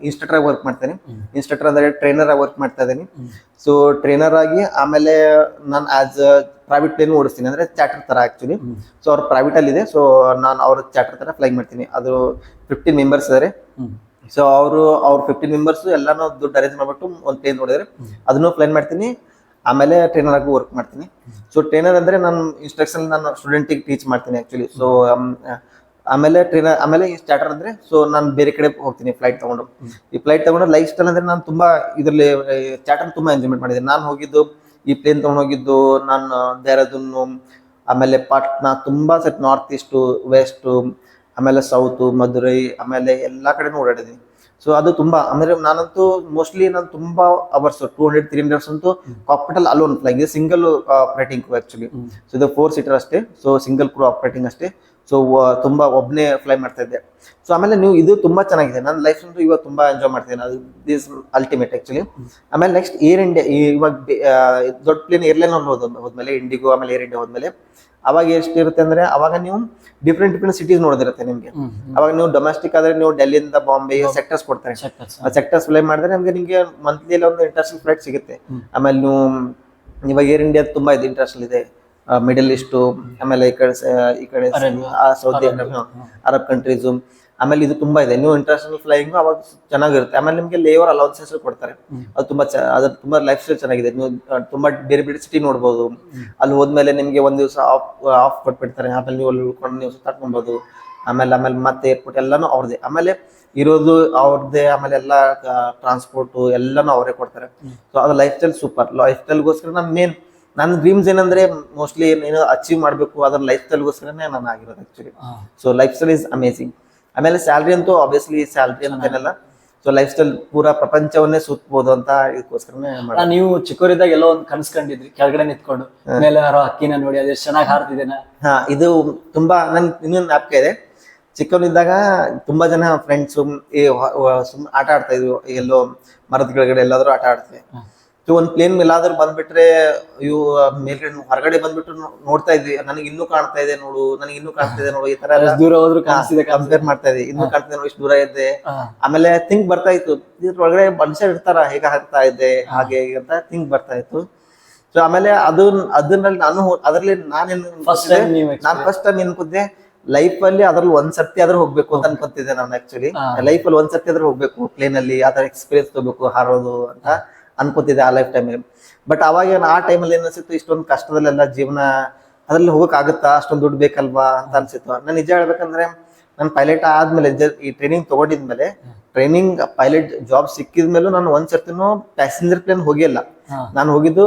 ಇನ್ಸ್ಟ್ರಕ್ಟರ್ ಆಗಿ ವರ್ಕ್ ಮಾಡ್ತೇನೆ. ಇನ್ಸ್ಟ್ರಕ್ಟರ್ ಅಂದ್ರೆ ಟ್ರೈನರ್ ಆಗಿ ವರ್ಕ್ ಮಾಡ್ತಾ ಇದ್ದೀನಿ. ಸೊ ಟ್ರೈನರ್ ಆಗಿ ಆಮೇಲೆ ನಾನು ಆಸ್ ಪ್ರೈವೇಟ್ ಪ್ಲೇನ್ ಓಡಿಸ್ತೀನಿ, ಅಂದ್ರೆ ಚಾರ್ಟರ್ ತರ ಆಕ್ಚುಲಿ. ಸೊ ಅವ್ರ ಪ್ರೈವೇಟ್ ಅಲ್ಲಿ ಇದೆ. ಸೊ ನಾನು ಅವ್ರ ಚಾರ್ಟರ್ ತರ ಫ್ಲೈ ಮಾಡ್ತೀನಿ. ಅದು 15 ಮೆಂಬರ್ಸ್ ಇದಾರೆ. ಸೊ ಅವ್ರ 15 ಮೆಂಬರ್ಸ್ ಎಲ್ಲಾನು ದುಡ್ಡು ಅರೇಂಜ್ ಮಾಡ್ಬಿಟ್ಟು ಒಂದು ಪ್ಲೇನ್ ನೋಡಿದ್ರೆ ಅದನ್ನು ಫ್ಲೈ ಮಾಡ್ತೀನಿ. ಆಮೇಲೆ ಟ್ರೈನರ್ ಆಗಿ ವರ್ಕ್ ಮಾಡ್ತೀನಿ. ಸೊ ಟ್ರೈನರ್ ಅಂದ್ರೆ ನಾನು ಇನ್ಸ್ಟ್ರಕ್ಷನ್ ನಾನು ಸ್ಟೂಡೆಂಟಿಗೆ ಟೀಚ್ ಮಾಡ್ತೀನಿ ಆಕ್ಚುಲಿ. ಸೊ ಆಮೇಲೆ ಟ್ರೈನರ್, ಆಮೇಲೆ ಈ ಸ್ಟಾರ್ಟರ್ ಅಂದ್ರೆ ಸೊ ನಾನು ಬೇರೆ ಕಡೆ ಹೋಗ್ತೀನಿ ಫ್ಲೈಟ್ ತಗೊಂಡು. ಈ ಫ್ಲೈಟ್ ತಗೊಂಡು ಲೈಫ್ ಸ್ಟೈಲ್ ಅಂದ್ರೆ ನಾನು ತುಂಬಾ ಇದರಲ್ಲಿ ಚಾರ್ಟರ್ ತುಂಬಾ ಎಂಜಾಯ್ಮೆಂಟ್ ಮಾಡಿದ್ದೀನಿ. ನಾನು ಹೋಗಿದ್ದು ಈ ಪ್ಲೇನ್ ತಗೊಂಡು ಹೋಗಿದ್ದು ನಾನು ದೇಹರಾದೂನ್, ಆಮೇಲೆ ಪಾಟ್ನಾ, ತುಂಬಾ ಸೆಟ್ ನಾರ್ತ್ ಈಸ್ಟ್, ವೆಸ್ಟ್, ಆಮೇಲೆ ಸೌತ್, ಮಧುರೈ, ಆಮೇಲೆ ಎಲ್ಲಾ ಕಡೆನೂ ಓಡಾಡಿದ್ದೀನಿ. ಸೊ ಅದು ತುಂಬಾ ಅಂದ್ರೆ ನಾನಂತೂ ಮೋಸ್ಟ್ಲಿ ನಾನು ತುಂಬಾ ಅವರ್ಸ್ 200-300 ಅವರ್ಸ್ ಅಂತೂ ಕಾಕ್ಪಿಟಲ್ ಅಲೋನ್ ಫ್ಲೈಂಗ್, ಸಿಂಗಲ್ ಆಪರೇಟಿಂಗ್ ಕ್ರೂ ಆಕ್ಚುಲಿ. ಸೊ ಇದು 4 ಸೀಟರ್ ಅಷ್ಟೇ. ಸೊ ಸಿಂಗಲ್ ಕ್ರೂ ಆಪರೇಟಿಂಗ್ ಅಷ್ಟೇ. ಸೊ ತುಂಬಾ ಒಬ್ಬನೇ ಫ್ಲೈ ಮಾಡ್ತಾ ಇದ್ದೆ. ಸೊ ಆಮೇಲೆ ನೀವು ಇದು ತುಂಬಾ ಚೆನ್ನಾಗಿದೆ. ನನ್ನ ಲೈಫ್ ಅಂತೂ ಇವಾಗ ತುಂಬಾ ಎಂಜಾಯ್ ಮಾಡ್ತೀನಿ. ಅದು ದಿಸ್ ಅಲ್ಟಿಮೇಟ್ ಆಕ್ಚುಲಿ. ಆಮೇಲೆ ನೆಕ್ಸ್ಟ್ ಏರ್ ಇಂಡಿಯಾ, ಇವಾಗ ದೊಡ್ಡ ಪ್ಲೇನ್ ಏರ್ಲೈನ್ ಹೋದ್ಮೇಲೆ ಇಂಡಿಗೋ, ಆಮೇಲೆ ಏರ್ ಇಂಡಿಯಾ ಹೋದ್ಮೇಲೆ ಅವಾಗ ಎಷ್ಟಿರುತ್ತೆ ಅಂದ್ರೆ ಅವಾಗ ನೀವು ಡಿಫ್ರೆಂಟ್ ಸಿಟೀಸ್ ನೋಡೋದಿರುತ್ತೆ ನಿಮ್ಗೆ. ಅವಾಗ ನೀವು ಡೊಮೆಸ್ಟಿಕ್ ಆದ್ರೆ ನೀವು ಡೆಲ್ಲಿಯಿಂದ ಬಾಂಬೆ ಸೆಕ್ಟರ್ಸ್ ಕೊಡ್ತಾರೆ. ಸೆಕ್ಟರ್ಸ್ ಫ್ಲೈ ಮಾಡಿದ್ರೆ ನಿಮ್ಗೆ ಮಂತ್ಲಿ ಒಂದು ಇಂಟರ್ನ್ಯಾಷನಲ್ ಫ್ಲೈಟ್ ಸಿಗುತ್ತೆ. ಆಮೇಲೆ ನೀವು ಇವಾಗ ಏರ್ ಇಂಡಿಯಾ ತುಂಬಾ ಇದೆ, ಇಂಟರ್ನ್ಯಾಷನಲ್ ಇದೆ, ಮಿಡಲ್ ಈಸ್ಟ್, ಆಮೇಲೆ ಈ ಕಡೆ ಸೌದಿ ಅರಬ್ ಕಂಟ್ರೀಸು, ಆಮೇಲೆ ಇದು ತುಂಬಾ ಇದೆ. ನೀವು ಇಂಟರ್ನ್ಯಾಷನಲ್ ಫ್ಲೈಯಿಂಗ್ ಅವಾಗ ಚೆನ್ನಾಗಿರುತ್ತೆ. ಆಮೇಲೆ ನಿಮ್ಗೆ ಲೇವರ್ ಅಲೌನ್ಸಸ್ ಕೊಡ್ತಾರೆ. ಅದು ಅದು ತುಂಬಾ ಲೈಫ್ ಸ್ಟೈಲ್ ಚೆನ್ನಾಗಿದೆ. ನೀವು ತುಂಬಾ ಬೇರೆ ಬೇರೆ ಸಿಟಿ ನೋಡ್ಬೋದು. ಅಲ್ಲಿ ಹೋದ್ಮೇಲೆ ನಿಮ್ಗೆ ಒಂದ್ ದಿವಸ ಆಫ್ ಕೊಟ್ಬಿಡ್ತಾರೆ. ಆಮೇಲೆ ನೀವು ಅಲ್ಲಿ ಉಳ್ಕೊಂಡು ನೀವು ಸುತ್ತಾಡ್ಕೊಬಹುದು. ಆಮೇಲೆ ಮತ್ತೆ ಏರ್ಪೋರ್ಟ್ ಎಲ್ಲಾನು ಅವ್ರದೇ, ಆಮೇಲೆ ಇರೋದು ಅವ್ರದ್ದೇ, ಆಮೇಲೆ ಎಲ್ಲಾ ಟ್ರಾನ್ಸ್ಪೋರ್ಟ್ ಎಲ್ಲಾನು ಅವರೇ ಕೊಡ್ತಾರೆ. ಸೊ ಅದು ಲೈಫ್ ಸ್ಟೈಲ್ ಸೂಪರ್. ಲೈಫ್ ಸ್ಟೈಲ್ಗೋಸ್ಕರ ನನ್ನ ಡ್ರೀಮ್ಸ್ ಏನಂದ್ರೆ ಮೋಸ್ಟ್ಲಿ ಏನೋ ಅಚೀವ್ ಮಾಡ್ಬೇಕು, ಅದ್ರ ಲೈಫ್ ಸ್ಟೈಲ್ಗೋಸ್ಕರನೇ ನಾನು ಆಗಿರೋದು actually. So life style is amazing. ಆಮೇಲೆ ಸ್ಯಾಲ್ರಿ ಅಂತೂ ಆಬ್ವಿಯಸ್ಲಿ ಸ್ಯಾಲ್ರಿ ಅಂತೇನಲ್ಲ. ಸೊ ಲೈಫ್ ಸ್ಟೈಲ್ ಪೂರಾ ಪ್ರಪಂಚವನ್ನೇ ಸುತ್ತಬಹುದು ಅಂತ ಇದಕ್ಕೋಸ್ಕರನೇ. ನೀವು ಚಿಕ್ಕವರಿದ್ದಾಗ ಎಲ್ಲೋ ಒಂದು ಕನಸು ಕಂಡಿದ್ರಿ ಕೆಳಗಡೆ ನಿಂತ್ಕೊಂಡು ಮೇಲೆ ಯಾರೋ ಹಕ್ಕಿನ ನೋಡಿ ಅದು ಎಷ್ಟು ಚೆನ್ನಾಗಿ ಹಾರ್ತಿದ್ದೇನೆ? ಇದು ತುಂಬಾ ನನ್ ಇನ್ನೊಂದು ಜ್ಞಾಪಕ ಇದೆ. ಚಿಕ್ಕವನಿದ್ದಾಗ ತುಂಬಾ ಜನ ಫ್ರೆಂಡ್ಸ್ ಆಟ ಆಡ್ತಾ ಇದ್ವಿ. ಎಲ್ಲೋ ಮರದ ಕೆಳಗಡೆ ಎಲ್ಲಾದ್ರೂ ಆಟ ಆಡ್ತೀವಿ. ಸೊ ಒಂದ್ ಪ್ಲೇನ್ ಮೇಲಾದ್ರೂ ಬಂದ್ಬಿಟ್ರೆ ಇವು ಮೇಲ್ಗಡೆ ಹೊರಗಡೆ ಬಂದ್ಬಿಟ್ಟು ನೋಡ್ತಾ ಇದ್ವಿ, ನನಗೆ ಇನ್ನೂ ಕಾಣ್ತಾ ಇದೆ ನೋಡು, ನನಗೆ ಇನ್ನೂ ಕಾಣ್ತಾ ಇದೆ ನೋಡು, ಈ ತರ ಎಲ್ಲ ದೂರ ಹೋದ್ರು ಕಾಣಿಸ್ತಿದೆ ಕಂಪೇರ್ ಮಾಡ್ತಾ ಇದ್ವಿ, ಇನ್ನೂ ಕಾಣ್ತಿದೆ ನೋಡಿ, ಇಷ್ಟು ದೂರ ಇದೆ. ಆಮೇಲೆ ಥಿಂಕ್ ಬರ್ತಾ ಇತ್ತು, ಇದ್ರ ಒಳಗಡೆ ಮನುಷ್ಯ ಇರ್ತಾರ, ಹೇಗ ಆಗ್ತಾ ಇದೆ ಹಾಗೆ ಹೀಗೆ ಅಂತ ಥಿಂಕ್ ಬರ್ತಾ ಇತ್ತು. ಸೊ ಆಮೇಲೆ ಅದನ್ನಲ್ಲಿ ನಾನು ಅದ್ರಲ್ಲಿ First time ನೀವು ನಾನು ಫಸ್ಟ್ ಟೈಮ್ ಏನ್ಕುದ್ದೆ, ಲೈಫ್ ಅಲ್ಲಿ ಅದ್ರಲ್ಲಿ ಒಂದ್ಸರ್ತಿ ಆದ್ರೂ ಹೋಗ್ಬೇಕು ಅಂತ ಅನ್ಕೊಂತಿದ್ದೆ ನಾನು. ಆಕ್ಚುಲಿ ಲೈಫ್ ಅಲ್ಲಿ ಒಂದ್ಸರ್ತಿ ಆದ್ರೂ ಹೋಗ್ಬೇಕು, ಪ್ಲೇನ್ ಅಲ್ಲಿ ಆ ತರ ಎಕ್ಸ್ಪೀರಿಯನ್ಸ್ ತಗೋಬೇಕು ಹಾರೋದು ಅಂತ ಅನ್ಕೋತಿದ್ದೆ ಆ ಲೈಫ್ ಟೈಮ್. ಬಟ್ ಅವಾಗ ಆ ಟೈಮಲ್ಲಿ ಏನಿಸಿತ್ತು, ಇಷ್ಟೊಂದು ಕಷ್ಟದಲ್ಲೆಲ್ಲ ಜೀವನ ಅದ್ರಲ್ಲಿ ಹೋಗಕ್ ಆಗುತ್ತಾ, ಅಷ್ಟೊಂದು ದುಡ್ಡು ಬೇಕಲ್ವಾ ಅಂತ ಅನ್ಸಿತ್ತು. ನಾನು ನಿಜ ಹೇಳ್ಬೇಕಂದ್ರೆ ನಾನು ಪೈಲಟ್ ಆದ್ಮೇಲೆ ಈ ಟ್ರೈನಿಂಗ್ ತಗೊಂಡಿದ್ಮೇಲೆ, ಟ್ರೈನಿಂಗ್ ಪೈಲಟ್ ಜಾಬ್ ಸಿಕ್ಕಿದ್ಮೇಲೂ ನಾನು ಒಂದ್ಸರ್ತಿನೂ ಪ್ಯಾಸೆಂಜರ್ ಪ್ಲೇನ್ ಹೋಗಿಲ್ಲ. ನಾನು ಹೋಗಿದ್ದು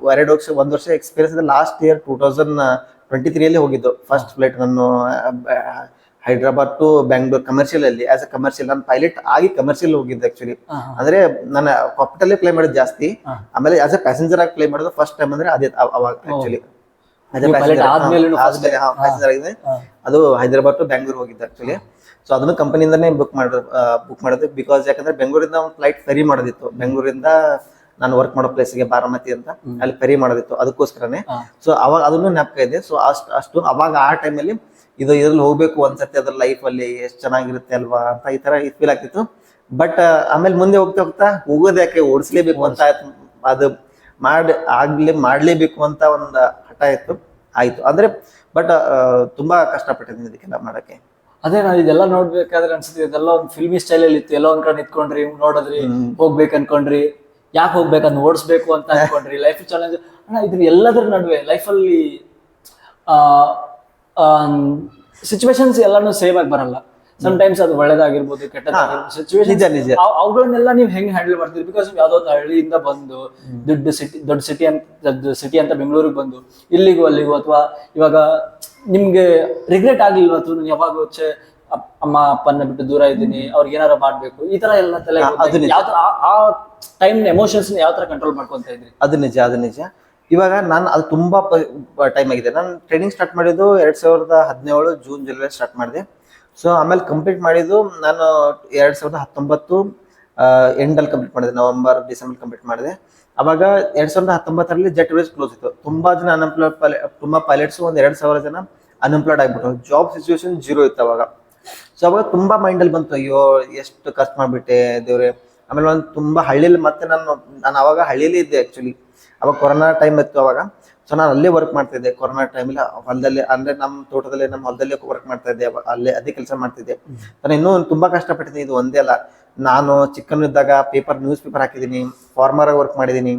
1 ವರ್ಷ ಎಕ್ಸ್ಪೀರಿಯನ್ಸ್. ಲಾಸ್ಟ್ ಇಯರ್ 2023 ಹೋಗಿದ್ದು ಫಸ್ಟ್ ಫ್ಲೈಟ್ ನಾನು ಹೈದ್ರಾಬಾದ್ ಟು ಬ್ಯಾಂಗ್ಳೂರ್ ಕಮರ್ಷಿಯಲ್ ಅಲ್ಲಿ ಆಸ್ ಎ ಕಮರ್ಷಿಯಲ್. ನಾನು ಪೈಲಟ್ ಆಗಿ ಕಮರ್ಷಿಯಲ್ ಹೋಗಿದ್ದು ಆಕ್ಚುಲಿ. ಅಂದ್ರೆ ನಾನು ಕಾಪಿಟಲ್ಲೇ ಪ್ಲೇ ಮಾಡಿದ್ ಜಾಸ್ತಿ, ಆಮೇಲೆ ಆಸ್ ಎ ಪ್ಯಾಸೆಂಜರ್ ಆಗಿ ಪ್ಲೇ ಮಾಡೋದು ಫಸ್ಟ್ ಟೈಮ್ ಅಂದ್ರೆ ಅದೇ ಅವಾಗ ಆಕ್ಚುಲಿ. ಪ್ಯಾಸೆಂಜರ್ ಆಗಿದೆ, ಅದು ಹೈದ್ರಾಬಾದ್ ಟು ಬ್ಯಾಂಗ್ಳೂರ್ ಹೋಗಿದ್ದು ಆಕ್ಚುಲಿ. ಸೊ ಅದನ್ನು ಕಂಪನಿಯಿಂದಾನೇ ಬುಕ್ ಮಾಡೋದು. ಬಿಕಾಸ್ ಯಾಕಂದ್ರೆ ಬೆಂಗಳೂರಿಂದ ಒಂದು ಫ್ಲೈಟ್ ಫೆರಿ ಮಾಡೋದಿತ್ತು, ಬೆಂಗಳೂರಿಂದ ನಾನು ವರ್ಕ್ ಮಾಡೋ ಪ್ಲೇಸ್ಗೆ ಬಾರಾಮತಿ ಅಂತ, ಅಲ್ಲಿ ಫೆರಿ ಮಾಡೋದಿತ್ತು, ಅದಕ್ಕೋಸ್ಕರನೇ. ಸೊ ಅವಾಗ ಅದನ್ನು ಜ್ಞಾಪಕ ಇದೆ. ಸೊ ಅಷ್ಟು ಅವಾಗ ಆ ಟೈಮಲ್ಲಿ ಇದ್ರಲ್ಲಿ ಹೋಗ್ಬೇಕು ಒಂದ್ಸತಿ, ಅದ್ರ ಲೈಫ್ ಅಲ್ಲಿ ಎಷ್ಟು ಚೆನ್ನಾಗಿರುತ್ತೆ ಅಲ್ವಾ ಅಂತ ಈ ತರ ಫೀಲ್ ಆಗ್ತಿತ್ತು. ಬಟ್ ಆಮೇಲೆ ಮುಂದೆ ಹೋಗ್ತಾ ಹೋಗ್ತಾ ಹೋಗೋದು ಯಾಕೆ, ಓಡಿಸ್ಲೇಬೇಕು ಅಂತ ಅದು ಮಾಡ್ಲೇಬೇಕು ಅಂತ ಒಂದು ಹಠ ಆಯ್ತು ಅಂದ್ರೆ. ಬಟ್ ತುಂಬಾ ಕಷ್ಟಪಟ್ಟಿದ್ದೀನಿ ಇದಕ್ಕೆಲ್ಲ ಮಾಡಕ್ಕೆ. ಅದೇ ನಾವು ಇದೆಲ್ಲ ನೋಡ್ಬೇಕಾದ್ರೆ ಅನ್ಸುತ್ತೆ, ಇದೆಲ್ಲ ಒಂದು ಫಿಲ್ಮಿ ಸ್ಟೈಲ್ ಅಲ್ಲಿ ಇತ್ತು. ಎಲ್ಲೋ ಒಂದ್ ಕಡೆ ನಿಂತ್ಕೊಂಡ್ರಿ, ನೋಡಿದ್ರಿ, ಹೋಗ್ಬೇಕು ಅನ್ಕೊಂಡ್ರಿ, ಯಾಕೆ ಹೋಗ್ಬೇಕಂದ್ ಓಡಿಸ್ಬೇಕು ಅಂತ ಅನ್ಕೊಂಡ್ರಿ, ಲೈಫ್ ಚಾಲೆಂಜ್ ಅಣ್ಣ. ಇದ್ರ ಎಲ್ಲದ್ರ ನಡುವೆ ಲೈಫಲ್ಲಿ ಸಿಚುವೇಶನ್ಸ್ ಎಲ್ಲಾನು ಸೇಮ್ ಆಗಿ ಬರಲ್ಲ. ಸಮ್ಟೈಮ್ಸ್ ಅದು ಒಳ್ಳೇದಾಗಿರ್ಬೋದು, ಕೆಟ್ಟದಾಗಿರ್ಬೋದು ಸಿಚುವೇಶನ್. ಅವುಗಳನ್ನೆಲ್ಲ ನೀವು ಹೆಂಗ್ ಹ್ಯಾಂಡಲ್ ಮಾಡ್ತೀರಿ? ಬಿಕಾಸ್ ಯಾವ್ದೋ ಒಂದು ಹಳ್ಳಿಯಿಂದ ಬಂದು ದೊಡ್ಡ ಸಿಟಿ ಅಂತ ಬೆಂಗಳೂರಿಗೆ ಬಂದು ಇಲ್ಲಿಗೂ ಅಲ್ಲಿಗೂ, ಅಥವಾ ಇವಾಗ ನಿಮ್ಗೆ ರಿಗ್ರೆಟ್ ಆಗ್ಲಿಲ್ವಾ? ಅಥವಾ ನಾನು ಯಾವಾಗ ಅಮ್ಮ ಅಪ್ಪನ ಬಿಟ್ಟು ದೂರ ಇದ್ದೀನಿ, ಅವ್ರಿಗೆ ಏನಾರ ಮಾಡ್ಬೇಕು, ಈ ತರ ಎಲ್ಲ ತಲೆ ಆ ಟೈಮ್ ಎಮೋಷನ್ಸ್ ಯಾವ ತರ ಕಂಟ್ರೋಲ್ ಮಾಡ್ಕೊಂತ ಇದ್ರಿ? ಅದು ನಿಜ. ಇವಾಗ ನಾನು ಅದು ತುಂಬಾ ಟೈಮ್ ಆಗಿದೆ. ನಾನು ಟ್ರೈನಿಂಗ್ ಸ್ಟಾರ್ಟ್ ಮಾಡಿದ್ದು 2017 ಜೂನ್ ಜುಲೈ ಸ್ಟಾರ್ಟ್ ಮಾಡಿದೆ. ಸೊ ಆಮೇಲೆ ಕಂಪ್ಲೀಟ್ ಮಾಡಿದ್ದು ನಾನು 2019 ಎಂಡಲ್ಲಿ ಕಂಪ್ಲೀಟ್ ಮಾಡಿದೆ, ನವೆಂಬರ್ ಡಿಸೆಂಬರ್ ಕಂಪ್ಲೀಟ್ ಮಾಡಿದೆ. ಅವಾಗ 2019 ಜೆಟ್ ವೇಸ್ ಕ್ಲೋಸ್ ಇತ್ತು. ತುಂಬಾ ಜನ ತುಂಬಾ ಪೈಲಟ್ಸ್, 2,000 ಜನ ಅನ್ಎಂಪ್ಲಾಯ್ಡ್ ಆಗ್ಬಿಟ್ಟು, ಜಾಬ್ ಸಿಚುವೇಶನ್ 0 ಇತ್ತು ಅವಾಗ. ಸೊ ಅವಾಗ ತುಂಬಾ ಮೈಂಡಲ್ಲಿ ಬಂತು, ಅಯ್ಯೋ ಎಷ್ಟು ಖರ್ಚು ಮಾಡ್ಬಿಟ್ಟೆ ದೇವ್ರೆ. ಆಮೇಲೆ ಒಂದು ತುಂಬಾ ಹಳ್ಳಿಲಿ, ಮತ್ತೆ ನಾನು ಅವಾಗ ಹಳ್ಳಿಲಿ ಇದ್ದೆ ಆಕ್ಚುಲಿ. ಅವಾಗ ಕೊರೋನಾ ಟೈಮ್ ಇತ್ತು ಅವಾಗ. ಸೊ ನಾನು ಅಲ್ಲೇ ವರ್ಕ್ ಮಾಡ್ತಿದ್ದೆ ಕೊರೋನಾ ಟೈಮಲ್ಲಿ, ಹೊಲದಲ್ಲಿ, ಅಂದ್ರೆ ನಮ್ಮ ತೋಟದಲ್ಲಿ, ನಮ್ಮ ಹೊಲದಲ್ಲೇ ವರ್ಕ್ ಮಾಡ್ತಾ ಇದ್ದೆ, ಅದೇ ಕೆಲಸ ಮಾಡ್ತಿದ್ದೆ. ನಾನು ಇನ್ನೂ ತುಂಬಾ ಕಷ್ಟಪಟ್ಟಿದ್ದೀನಿ. ಇದು ಒಂದೇ ಅಲ್ಲ, ನಾನು ಚಿಕ್ಕನಿದ್ದಾಗ ನ್ಯೂಸ್ ಪೇಪರ್ ಹಾಕಿದ್ದೀನಿ, ಫಾರ್ಮರ್ ಆಗಿ ವರ್ಕ್ ಮಾಡಿದ್ದೀನಿ,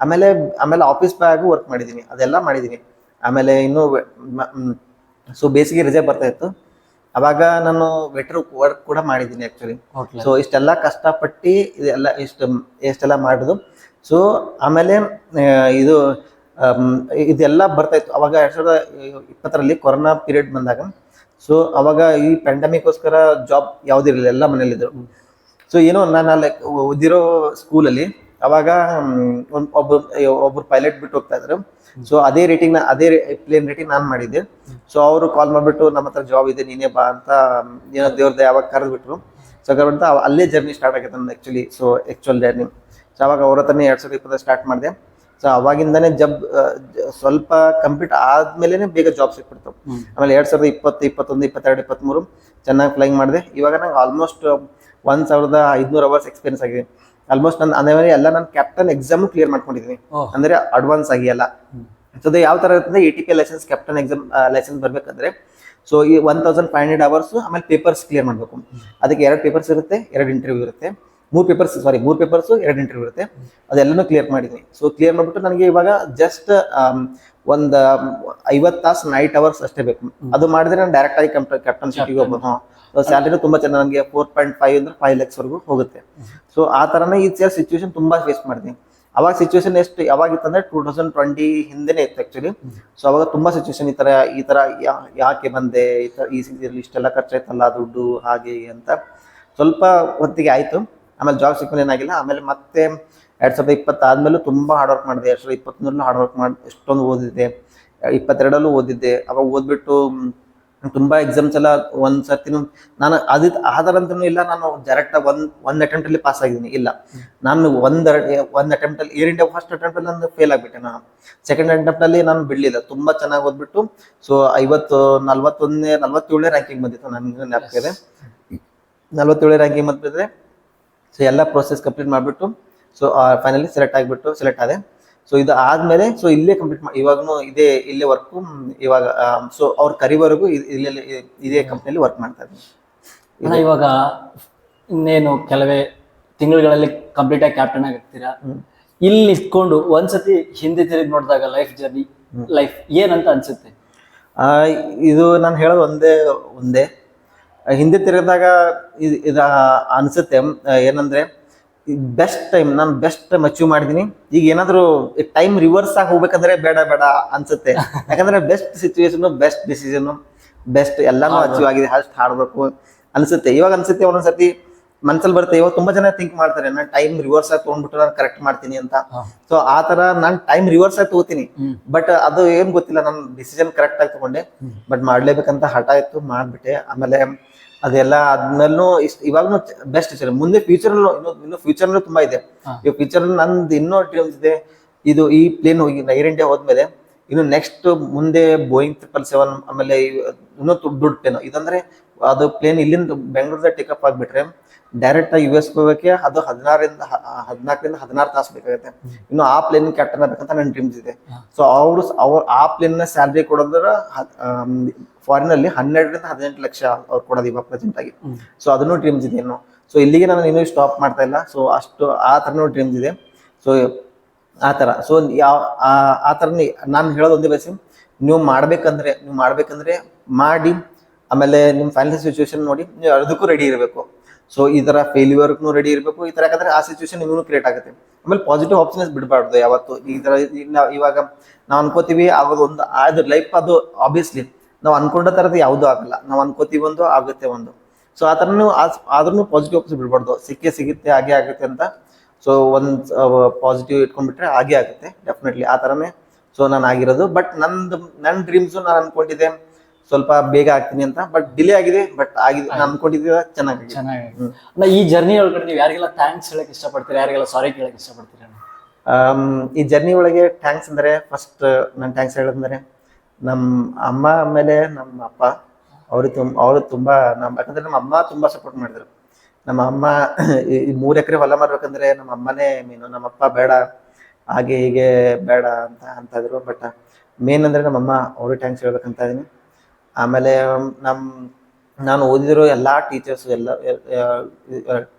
ಆಮೇಲೆ ಆಫೀಸ್ ಬಾಯ್ ವರ್ಕ್ ಮಾಡಿದ್ದೀನಿ, ಅದೆಲ್ಲ ಮಾಡಿದ್ದೀನಿ. ಆಮೇಲೆ ಇನ್ನು ಸೊ ಬೇಸಿಗೆ ರಜೆ ಬರ್ತಾ ಇತ್ತು, ಅವಾಗ ನಾನು ವೆಟರ್ ವರ್ಕ್ ಕೂಡ ಮಾಡಿದ್ದೀನಿ ಆಕ್ಚುಲಿ. ಸೊ ಇಷ್ಟೆಲ್ಲ ಕಷ್ಟಪಟ್ಟು ಇಷ್ಟೆಲ್ಲ ಮಾಡುದು. ಸೊ ಆಮೇಲೆ ಇದೆಲ್ಲ ಬರ್ತಾ ಇತ್ತು ಅವಾಗ 2020 ಕೊರೋನಾ ಪೀರಿಯಡ್ ಬಂದಾಗ. ಸೊ ಅವಾಗ ಈ ಪ್ಯಾಂಡಮಿಕ್ಗೋಸ್ಕರ ಜಾಬ್ ಯಾವುದಿರಲಿಲ್ಲ, ಎಲ್ಲ ಮನೇಲಿದ್ರು. ಸೊ ಏನೋ ನಾನು ಅಲ್ಲಿ ಓದಿರೋ ಸ್ಕೂಲಲ್ಲಿ ಅವಾಗ ಒಬ್ರು ಪೈಲಟ್ ಬಿಟ್ಟು ಹೋಗ್ತಾ ಇದ್ರು. ಸೊ ಅದೇ ಪ್ಲೇನ್ ರೇಟಿಂಗ್ ನಾನು ಮಾಡಿದ್ದೆ. ಸೊ ಅವರು ಕಾಲ್ ಮಾಡ್ಬಿಟ್ಟು, ನಮ್ಮ ಹತ್ರ ಜಾಬ್ ಇದೆ, ನೀನೇ ಬಾ ಅಂತ ಏನೋ ದೇವ್ರದ್ದು ಯಾವಾಗ ಕರೆದ್ಬಿಟ್ರು. ಸೊ ಕರೆದ್ಬಿಟ್ಟು ಅಲ್ಲೇ ಜರ್ನಿ ಸ್ಟಾರ್ಟ್ ಆಗೈತೆ ನಮ್ದು actually. So actual journey. So ಅವಾಗ ಅವ್ರ ಹತ್ರನೇ 2020 ಸ್ಟಾರ್ಟ್ ಮಾಡಿದೆ. ಸೊ ಅವಾಗಿಂದಾನೇ ಸ್ವಲ್ಪ ಕಂಪ್ಲೀಟ್ ಆದ್ಮೇಲೆ ಬೇಗ ಜಾಬ್ ಸಿಕ್ಬಿಡ್ತು. ಆಮೇಲೆ 2020, 21, 22, 23 ಚೆನ್ನಾಗಿ ಫ್ಲೈಯಿಂಗ್ ಮಾಡಿದೆ. ಇವಾಗ ನಂಗೆ ಆಲ್ಮೋಸ್ಟ್ 1,500 ಅವರ್ಸ್ ಎಕ್ಸ್ಪೀರಿಯನ್ಸ್ ಆಗಿದೆ. ಆಲ್ಮೋಸ್ಟ್ ಎಲ್ಲ ನಾನು ಕ್ಯಾಪ್ಟನ್ ಎಕ್ಸಾಮ್ ಕ್ಲಿಯರ್ ಮಾಡ್ಕೊಂಡಿದ್ದೀನಿ, ಅಂದ್ರೆ ಅಡ್ವಾನ್ಸ್ ಆಗಿ ಎಲ್ಲ. ಸೊ ಯಾವ ತರ ಇರ್ತದೆ, ATP license captain exam license ಬರ್ಬೇಕಂದ್ರೆ, ಸೊ ಈ 1,500 ಅವರ್ಸ್, ಆಮೇಲೆ ಪೇಪರ್ಸ್ ಕ್ಲಿಯರ್ ಮಾಡ್ಬೇಕು. ಅದಕ್ಕೆ 2 ಪೇಪರ್ಸ್ ಇರುತ್ತೆ, 2 ಇಂಟರ್ವ್ಯೂ ಇರುತ್ತೆ, 3 ಪೇಪರ್ಸ್, 2 ಇಂಟರ್ವ್ಯೂ ಇರುತ್ತೆ. ಅದೆಲ್ಲನೂ ಕ್ಲಿಯರ್ ಮಾಡಿದ್ದೀನಿ. ಸೊ ಕ್ಲಿಯರ್ ಮಾಡ್ಬಿಟ್ಟು ನನಗೆ ಇವಾಗ ಜಸ್ಟ್ ಒಂದು 50 ತಾಸು ನೈಟ್ ಅವರ್ಸ್ ಅಷ್ಟೇ ಬೇಕು. ಅದು ಮಾಡಿದ್ರೆ ನಾನು ಡೈರೆಕ್ಟ್ ಆಗಿ ಕ್ಯಾಪ್ಟನ್ ಸಿಟಿಗೆ ಹೋಗ್ಬೋದು. ಸ್ಯಾಲರಿ ತುಂಬಾ ಚೆನ್ನಾಗಿ, ನನಗೆ 4.5 ಅಂದ್ರೆ 5 lakhs ವರೆಗೂ ಹೋಗುತ್ತೆ. ಸೊ ಆ ತರನೇ ಈ ಸಿಚುವೇಶನ್ ತುಂಬಾ ಫೇಸ್ ಮಾಡಿದ್ದೀನಿ. ಅವಾಗ ಸಿಚುವೇಶನ್ ಯಾವಾಗಿತ್ತಂದ್ರೆ 2020 ಹಿಂದೆನೇ ಇತ್ತು ಆಕ್ಚುಲಿ. ಸೊ ಅವಾಗ ತುಂಬಾ ಸಿಚುವೇಶನ್ ಈ ತರ ಯಾಕೆ ಬಂದೆ, ಈ ಇಷ್ಟೆಲ್ಲ ಖರ್ಚಾಯ್ತಲ್ಲ ದುಡ್ಡು ಹಾಗೆ ಅಂತ ಸ್ವಲ್ಪ ಹೊತ್ತಿಗೆ ಆಯ್ತು. ಆಮೇಲೆ ಜಾಬ್ ಸಿಕ್ಮೇಲೆ ಏನಾಗಿಲ್ಲ. ಆಮೇಲೆ ಮತ್ತೆ 2020 ಆದ್ಮೇಲೂ ತುಂಬಾ ಹಾರ್ಡ್ ವರ್ಕ್ ಮಾಡಿದೆ. 2021 ಹಾರ್ಡ್ ವರ್ಕ್ ಮಾಡಿ ಎಷ್ಟೊಂದು ಓದಿದ್ದೆ, 22 ಓದಿದ್ದೆ. ಅವಾಗ ಓದ್ಬಿಟ್ಟು ತುಂಬಾ ಎಕ್ಸಾಮ್ಸ್ ಎಲ್ಲ ಒಂದ್ ಸರ್ತಿನೂ ನಾನು ಆಧಾರ ಅಂತನೂ ಇಲ್ಲ, ನಾನು ಡೈರೆಕ್ಟ್ ಒಂದ್ ಅಟೆಂಪ್ಟ್ ಅಲ್ಲಿ ಪಾಸ್ ಆಗಿದ್ದೀನಿ ಇಲ್ಲ. ನಾನು ಒಂದ್ ಅಟೆಂಪ್ಟ್ ಅಲ್ಲಿ ಏರ್ ಇಂಡಿಯಾ ಫಸ್ಟ್ ಅಟೆಂಪ್ಟ್ ಅಲ್ಲಿ ನಾನು ಫೇಲ್ ಆಗ್ಬಿಟ್ಟೆ. ನಾನು ಸೆಕೆಂಡ್ ಅಟೆಂಪ್ಟ್ ಅಲ್ಲಿ ನಾನು ಬಿಡ್ಲಿಲ್ಲ, ತುಂಬಾ ಚೆನ್ನಾಗಿ ಓದ್ಬಿಟ್ಟು ಸೊ 47ನೇ ರ್ಯಾಂಕಿಂಗ್ ಬಂದಿತ್ತು ನನ್ಗೆ ಜ್ಞಾಪಕ 47 ರ್ಯಾಂಕಿಂಗ್ ಬಂದಿದ್ರೆ. ಸೊ ಎಲ್ಲ ಪ್ರೊಸೆಸ್ ಕಂಪ್ಲೀಟ್ ಮಾಡಿಬಿಟ್ಟು ಸೊ ಫೈನಲಿ ಸೆಲೆಕ್ಟ್ ಆದೆ. ಸೊ ಇದು ಆದ್ಮೇಲೆ ಸೊ ಇಲ್ಲೇ ಕಂಪ್ಲೀಟ್ ಇವಾಗೂ ಇಲ್ಲೇ ವರ್ಕು ಇವಾಗ. ಸೊ ಅವ್ರು ಕರಿವರೆಗೂ ಇದೇ ಕಂಪ್ನಿಯಲ್ಲಿ ವರ್ಕ್ ಮಾಡ್ತಾ ಇದ್ದೀನಿ. ಇವಾಗ ಇನ್ನೇನು ಕೆಲವೇ ತಿಂಗಳುಗಳಲ್ಲಿ ಕಂಪ್ಲೀಟ್ ಆಗಿ ಕ್ಯಾಪ್ಟನ್ ಆಗಿರ್ತೀರಾ. ಇಲ್ಲಿ ನಿಂತ್ಕೊಂಡು ಒಂದ್ಸತಿ ಹಿಂದೆ ತಿರುಗಿ ನೋಡಿದಾಗ ಲೈಫ್ ಏನಂತ ಅನ್ಸುತ್ತೆ? ಇದು ನಾನು ಹೇಳೋದು ಒಂದೇ ಹಿಂದೆ ತಿರುಗಿದಾಗ ಇದು ಅನ್ಸುತ್ತೆ ಏನಂದ್ರೆ ಬೆಸ್ಟ್ ಟೈಮ್ ನಾನು ಅಚೀವ್ ಮಾಡಿದೀನಿ. ಈಗ ಏನಾದ್ರು ಟೈಮ್ ರಿವರ್ಸ್ ಆಗಿ ಹೋಗ್ಬೇಕಂದ್ರೆ ಬೇಡ ಅನ್ಸುತ್ತೆ. ಯಾಕಂದ್ರೆ best situation, best decision, best ಎಲ್ಲಾನು ಅಚೀವ್ ಆಗಿದೆ, ಅಷ್ಟು ಹಾಡ್ಬೇಕು ಅನ್ಸುತ್ತೆ. ಇವಾಗ ಅನ್ಸುತ್ತೆ ಒಂದೊಂದ್ಸತಿ ಮನ್ಸಲ್ಲಿ ಬರುತ್ತೆ. ಇವಾಗ ತುಂಬಾ ಜನ ಥಿಂಕ್ ಮಾಡ್ತಾರೆ ನಾನು ಟೈಮ್ ರಿವರ್ಸ್ ಆಗಿ ತಗೊಂಡ್ಬಿಟ್ಟು ನಾನು ಕರೆಕ್ಟ್ ಮಾಡ್ತೀನಿ ಅಂತ. ಸೊ ಆ ತರ ನಾನು ಟೈಮ್ ರಿವರ್ಸ್ ಆಗಿ ತಗೋತೀನಿ, ಬಟ್ ಅದು ಏನ್ ಗೊತ್ತಿಲ್ಲ, ನಾನು ಡಿಸಿಷನ್ ಕರೆಕ್ಟ್ ಆಗಿ ತಗೊಂಡೆ, ಬಟ್ ಮಾಡ್ಲೇಬೇಕಂತ ಹಠ ಇತ್ತು, ಮಾಡ್ಬಿಟ್ಟೆ. ಆಮೇಲೆ ಅದೆಲ್ಲ ಆದ್ಮೇಲೂ ಇವಾಗ್ನು ಬೆಸ್ಟ್ ಮುಂದೆ ಫ್ಯೂಚರ್ನಲ್ಲೂ ತುಂಬಾ ಇದೆ. ಈ ಫ್ಯೂಚರ್ ನಂದು ಇನ್ನೂ ಡ್ರೀಮ್ಸ್ ಇದೆ. ಇದು ಈ ಪ್ಲೇನ್ ಹೋಗಿ ಏರ್ ಇಂಡಿಯಾ ಹೋದ್ಮೇಲೆ ಇನ್ನು ನೆಕ್ಸ್ಟ್ ಮುಂದೆ ಬೋಯಿಂಗ್ 777, ಆಮೇಲೆ ಇನ್ನೂ ದೊಡ್ಡ ಪ್ಲೇನ್ ಇದಂದ್ರೆ ಅದು ಪ್ಲೇನ್ ಇಲ್ಲಿಂದ ಬೆಂಗಳೂರಿಂದ ಟೇಕಪ್ ಆಗ್ಬಿಟ್ರೆ ಡೈರೆಕ್ಟ್ ಆಗಿ US ಹೋಗಕ್ಕೆ ಅದು 14ರಿಂದ 16 ತಾಸು ಬೇಕಾಗುತ್ತೆ. ಇನ್ನು ಆ ಪ್ಲೇನ್ ಕ್ಯಾಪ್ಟನ್ ಆಗ್ಬೇಕಂತ ನನ್ನ ಡ್ರೀಮ್ಸ್ ಇದೆ. ಸೊ ಆ ಪ್ಲೇನ್ ನ ಸ್ಯಾಲ್ರಿ ಕೊಡೋದ್ರ ಫಾರಿನ್ ಅಲ್ಲಿ 12ರಿಂದ 18 ಲಕ್ಷ ಅವ್ರು ಕೊಡೋದು ಇವಾಗ ಪ್ರೆಸೆಂಟ್ ಆಗಿ. ಸೊ ಅದನ್ನು ಡ್ರೀಮ್ಸ್ ಇದೆ ಇನ್ನು. ಸೊ ಇಲ್ಲಿಗೆ ನಾನು ಇನ್ನೂ ಸ್ಟಾಪ್ ಮಾಡ್ತಾ ಇಲ್ಲ. ಸೊ ಅಷ್ಟು ಆ ಥರನೂ ಡ್ರೀಮ್ಸ್ ಇದೆ. ಸೊ ಆ ಥರ ಸೊ ಆ ಥರ ನಾನು ಹೇಳೋದು ಒಂದೇ ಬಯಸಿ, ನೀವು ಮಾಡ್ಬೇಕಂದ್ರೆ ಮಾಡಿ. ಆಮೇಲೆ ನಿಮ್ಮ ಫೈನಾನ್ಷಿಯಲ್ ಸಿಚುವೇಶನ್ ನೋಡಿ ನೀವು ಅದಕ್ಕೂ ರೆಡಿ ಇರಬೇಕು. ಸೊ ಈ ಥರ ಫೇಲ್ಯೂರ್ಗೂ ರೆಡಿ ಇರಬೇಕು. ಈ ಥರ ಯಾಕಂದ್ರೆ ಆ ಸಿಚುವೇಶನ್ ನಿಮಗೂ ಕ್ರಿಯೇಟ್ ಆಗುತ್ತೆ. ಆಮೇಲೆ ಪಾಸಿಟಿವ್ ಆಪ್ಷನ್ಸ್ ಬಿಡಬಾರ್ದು ಯಾವತ್ತು. ಈ ಥರ ಇವಾಗ ನಾವು ಅನ್ಕೋತೀವಿ ಆಗೋದು ಒಂದು, ಅದು ಲೈಫ್ ಅದು ಆಬ್ವಿಯಸ್ಲಿ ನಾವು ಅನ್ಕೊಂಡ ಥರದ್ದು ಯಾವುದೂ ಆಗಲ್ಲ. ನಾವು ಅನ್ಕೋತೀವಿ ಒಂದು, ಆಗುತ್ತೆ ಒಂದು. ಸೊ ಆ ಥರ ಆದ್ರೂ ಪಾಸಿಟಿವ್ ಆಪ್ಷನ್ ಬಿಡಬಾರ್ದು. ಸಿಗುತ್ತೆ ಹಾಗೆ ಆಗುತ್ತೆ ಅಂತ. ಸೊ ಒಂದು ಪಾಸಿಟಿವ್ ಇಟ್ಕೊಂಡ್ಬಿಟ್ರೆ ಹಾಗೆ ಆಗುತ್ತೆ ಡೆಫಿನೆಟ್ಲಿ. ಆ ಥರನೇ ಸೊ ನಾನು ಆಗಿರೋದು. ಬಟ್ ನನ್ನ ಡ್ರೀಮ್ಸು ನಾನು ಅನ್ಕೊಂಡಿದ್ದೆ ಸ್ವಲ್ಪ ಬೇಗ ಆಗ್ತೀನಿ ಅಂತ, ಬಟ್ ಡಿಲೇ ಆಗಿದೆ. ಬಟ್ ಆಗಿದೆ, ನಾನು ಅನ್ಕೊಂಡಿದ್ದೆ ಚೆನ್ನಾಗಿ. ಈ ಜರ್ನಿ ಒಳಗಡೆ ನೀವು ಯಾರಿಗೆಲ್ಲ ಥ್ಯಾಂಕ್ಸ್ ಹೇಳಕ್ ಇಷ್ಟಪಡ್ತೀರಾ, ಯಾರಿಗೆಲ್ಲ ಸಾರಿ ಕೇಳಕ್ ಇಷ್ಟಪಡ್ತೀರಾ? ಈ ಜರ್ನಿ ಒಳಗೆ ಥ್ಯಾಂಕ್ಸ್ ಅಂದ್ರೆ ಫಸ್ಟ್ ನಾನು ಥ್ಯಾಂಕ್ಸ್ ಹೇಳೋದಂದ್ರೆ ನಮ್ಮ ಅಮ್ಮ, ಆಮೇಲೆ ನಮ್ಮ ಅಪ್ಪ. ಅವರು ತುಂಬಾ ಯಾಕಂದ್ರೆ ನಮ್ಮ ಅಮ್ಮ ತುಂಬಾ ಸಪೋರ್ಟ್ ಮಾಡಿದ್ರು. ನಮ್ಮ ಅಮ್ಮ ಈ 3 ಎಕರೆ ಹೊಲ ಮಾಡ್ಬೇಕಂದ್ರೆ ನಮ್ಮ ಅಮ್ಮನೇ ಮೇನು. ನಮ್ಮಪ್ಪ ಬೇಡ ಹಾಗೆ ಹೀಗೆ ಬೇಡ ಅಂತ ಇದ್ರು. ಬಟ್ ಮೇನ್ ಅಂದ್ರೆ ನಮ್ಮಮ್ಮ, ಅವ್ರಿಗೆ ಥ್ಯಾಂಕ್ಸ್ ಹೇಳ್ಬೇಕಂತ ಇದೀನಿ. ಆಮೇಲೆ ನಾನು ಓದಿದಿರೋ ಎಲ್ಲ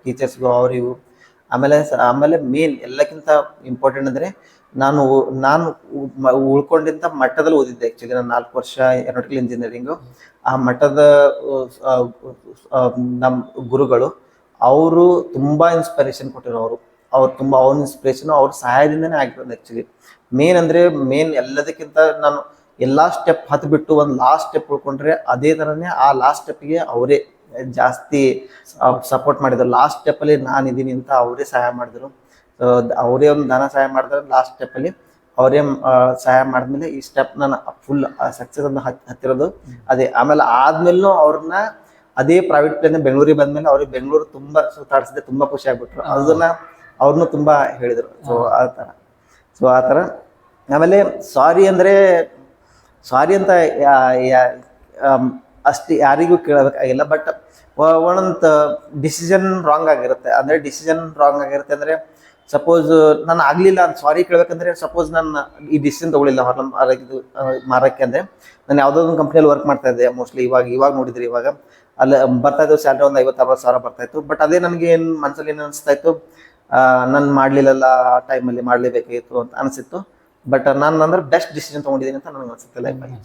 ಟೀಚರ್ಸ್ಗೂ ಅವ್ರಿಗೂ. ಆಮೇಲೆ ಮೇನ್ ಎಲ್ಲಕ್ಕಿಂತ ಇಂಪಾರ್ಟೆಂಟ್ ಅಂದ್ರೆ ನಾನು ಉಳ್ಕೊಂಡಿದ್ದ ಮಟ್ಟದಲ್ಲಿ ಓದಿದ್ದೆ. ಆಕ್ಚುಲಿ ನಾನು 4 ವರ್ಷ ಏರೋನಾಟಿಕಲ್ ಇಂಜಿನಿಯರಿಂಗು. ಆ ಮಟ್ಟದ ನಮ್ಮ ಗುರುಗಳು ಅವರು ತುಂಬಾ ಇನ್ಸ್ಪಿರೇಷನ್ ಕೊಟ್ಟಿರೋ. ಅವ್ರು ತುಂಬಾ ಅವ್ರ ಇನ್ಸ್ಪಿರೇಷನ್ ಅವ್ರ ಸಹಾಯದಿಂದನೇ ಆಗಿರೋದು. ಆಕ್ಚುಲಿ ಮೇನ್ ಎಲ್ಲದಕ್ಕಿಂತ ನಾನು ಎಲ್ಲಾ ಸ್ಟೆಪ್ ಹತ್ಬಿಟ್ಟು ಒಂದು ಲಾಸ್ಟ್ ಸ್ಟೆಪ್ ಉಳ್ಕೊಂಡ್ರೆ ಅದೇ ತರನೇ ಆ ಲಾಸ್ಟ್ ಸ್ಟೆಪ್ಗೆ ಅವರೇ ಜಾಸ್ತಿ ಸಪೋರ್ಟ್ ಮಾಡಿದ್ರು. ಲಾಸ್ಟ್ ಸ್ಟೆಪ್ ಅಲ್ಲಿ ನಾನಿದ್ದೀನಿ ಅಂತ ಅವರೇ ಸಹಾಯ ಮಾಡಿದ್ರು. ಅವರೇ ಒಂದು ಧನ ಸಹಾಯ ಮಾಡಿದ್ರೆ ಲಾಸ್ಟ್ ಸ್ಟೆಪ್ ಅಲ್ಲಿ ಅವರೇ ಸಹಾಯ ಮಾಡಿದ್ಮೇಲೆ ಈ ಸ್ಟೆಪ್ ನಾನು ಫುಲ್ ಸಕ್ಸಸ್ ಅಂತ ಹತ್ತಿರೋದು ಅದೇ. ಆಮೇಲೆ ಆದ್ಮೇಲೂ ಅವ್ರನ್ನ ಅದೇ ಪ್ರೈವೇಟ್ ಪ್ಲೇನ್ ಬೆಂಗಳೂರಿಗೆ ಬಂದ್ಮೇಲೆ ಅವ್ರಿಗೆ ಬೆಂಗಳೂರು ತುಂಬಾ ಸುತ್ತಾಡಿಸಿದೆ, ತುಂಬಾ ಖುಷಿ ಆಗ್ಬಿಟ್ರು. ಅದನ್ನ ಅವ್ರನ್ನು ತುಂಬಾ ಹೇಳಿದ್ರು. ಸೊ ಆ ಥರ ಆಮೇಲೆ ಸಾರಿ ಅಂತ ಅಷ್ಟು ಯಾರಿಗೂ ಕೇಳಬೇಕಾಗಿಲ್ಲ. ಬಟ್ ಒಂದೊಂದು ಡಿಸಿಷನ್ ರಾಂಗ್ ಆಗಿರುತ್ತೆ. ಅಂದ್ರೆ ಸಪೋಸ್ ನಾನು ಆಗ್ಲಿಲ್ಲ ಅಂತ ಸಾರಿ ಕೇಳ್ಬೇಕಂದ್ರೆ, ಸಪೋಸ್ ನಾನು ಈ ಡಿಸಿಷನ್ ತಗೊಳ್ಳಿಲ್ಲ ಹೊರ ಮಾರಕ್ಕೆ ಅಂದ್ರೆ, ನಾನು ಯಾವುದೋ ಒಂದು ಕಂಪ್ನಿಯಲ್ಲಿ ವರ್ಕ್ ಮಾಡ್ತಾ ಇದ್ದೆ. ಮೋಸ್ಟ್ಲಿ ಇವಾಗ ನೋಡಿದ್ರಿ, ಇವಾಗ ಅಲ್ಲಿ ಬರ್ತಾ ಇತ್ತು ಸ್ಯಾಲ್ರಿ ಒಂದು 50-60 ಸಾವಿರ ಬರ್ತಾ ಇತ್ತು. ಬಟ್ ಅದೇ ನನಗೆ ಮನಸ್ಸಲ್ಲಿ ಏನು ಅನಿಸ್ತಾ ಇತ್ತು, ನಾನು ಮಾಡ್ಲಿಲ್ಲಲ್ಲ ಆ ಟೈಮಲ್ಲಿ, ಮಾಡಲೇಬೇಕಾಗಿತ್ತು ಅಂತ ಅನಿಸಿತ್ತು. ಬಟ್ ನಾನು ಅಂದ್ರೆ ಬೆಸ್ಟ್ ಡಿಸಿಷನ್ ತಗೊಂಡಿದ್ದೀನಿ ಅಂತ ನನಗೆ ಅನ್ಸುತ್ತೆ ಲೈಫಲ್ಲಿ.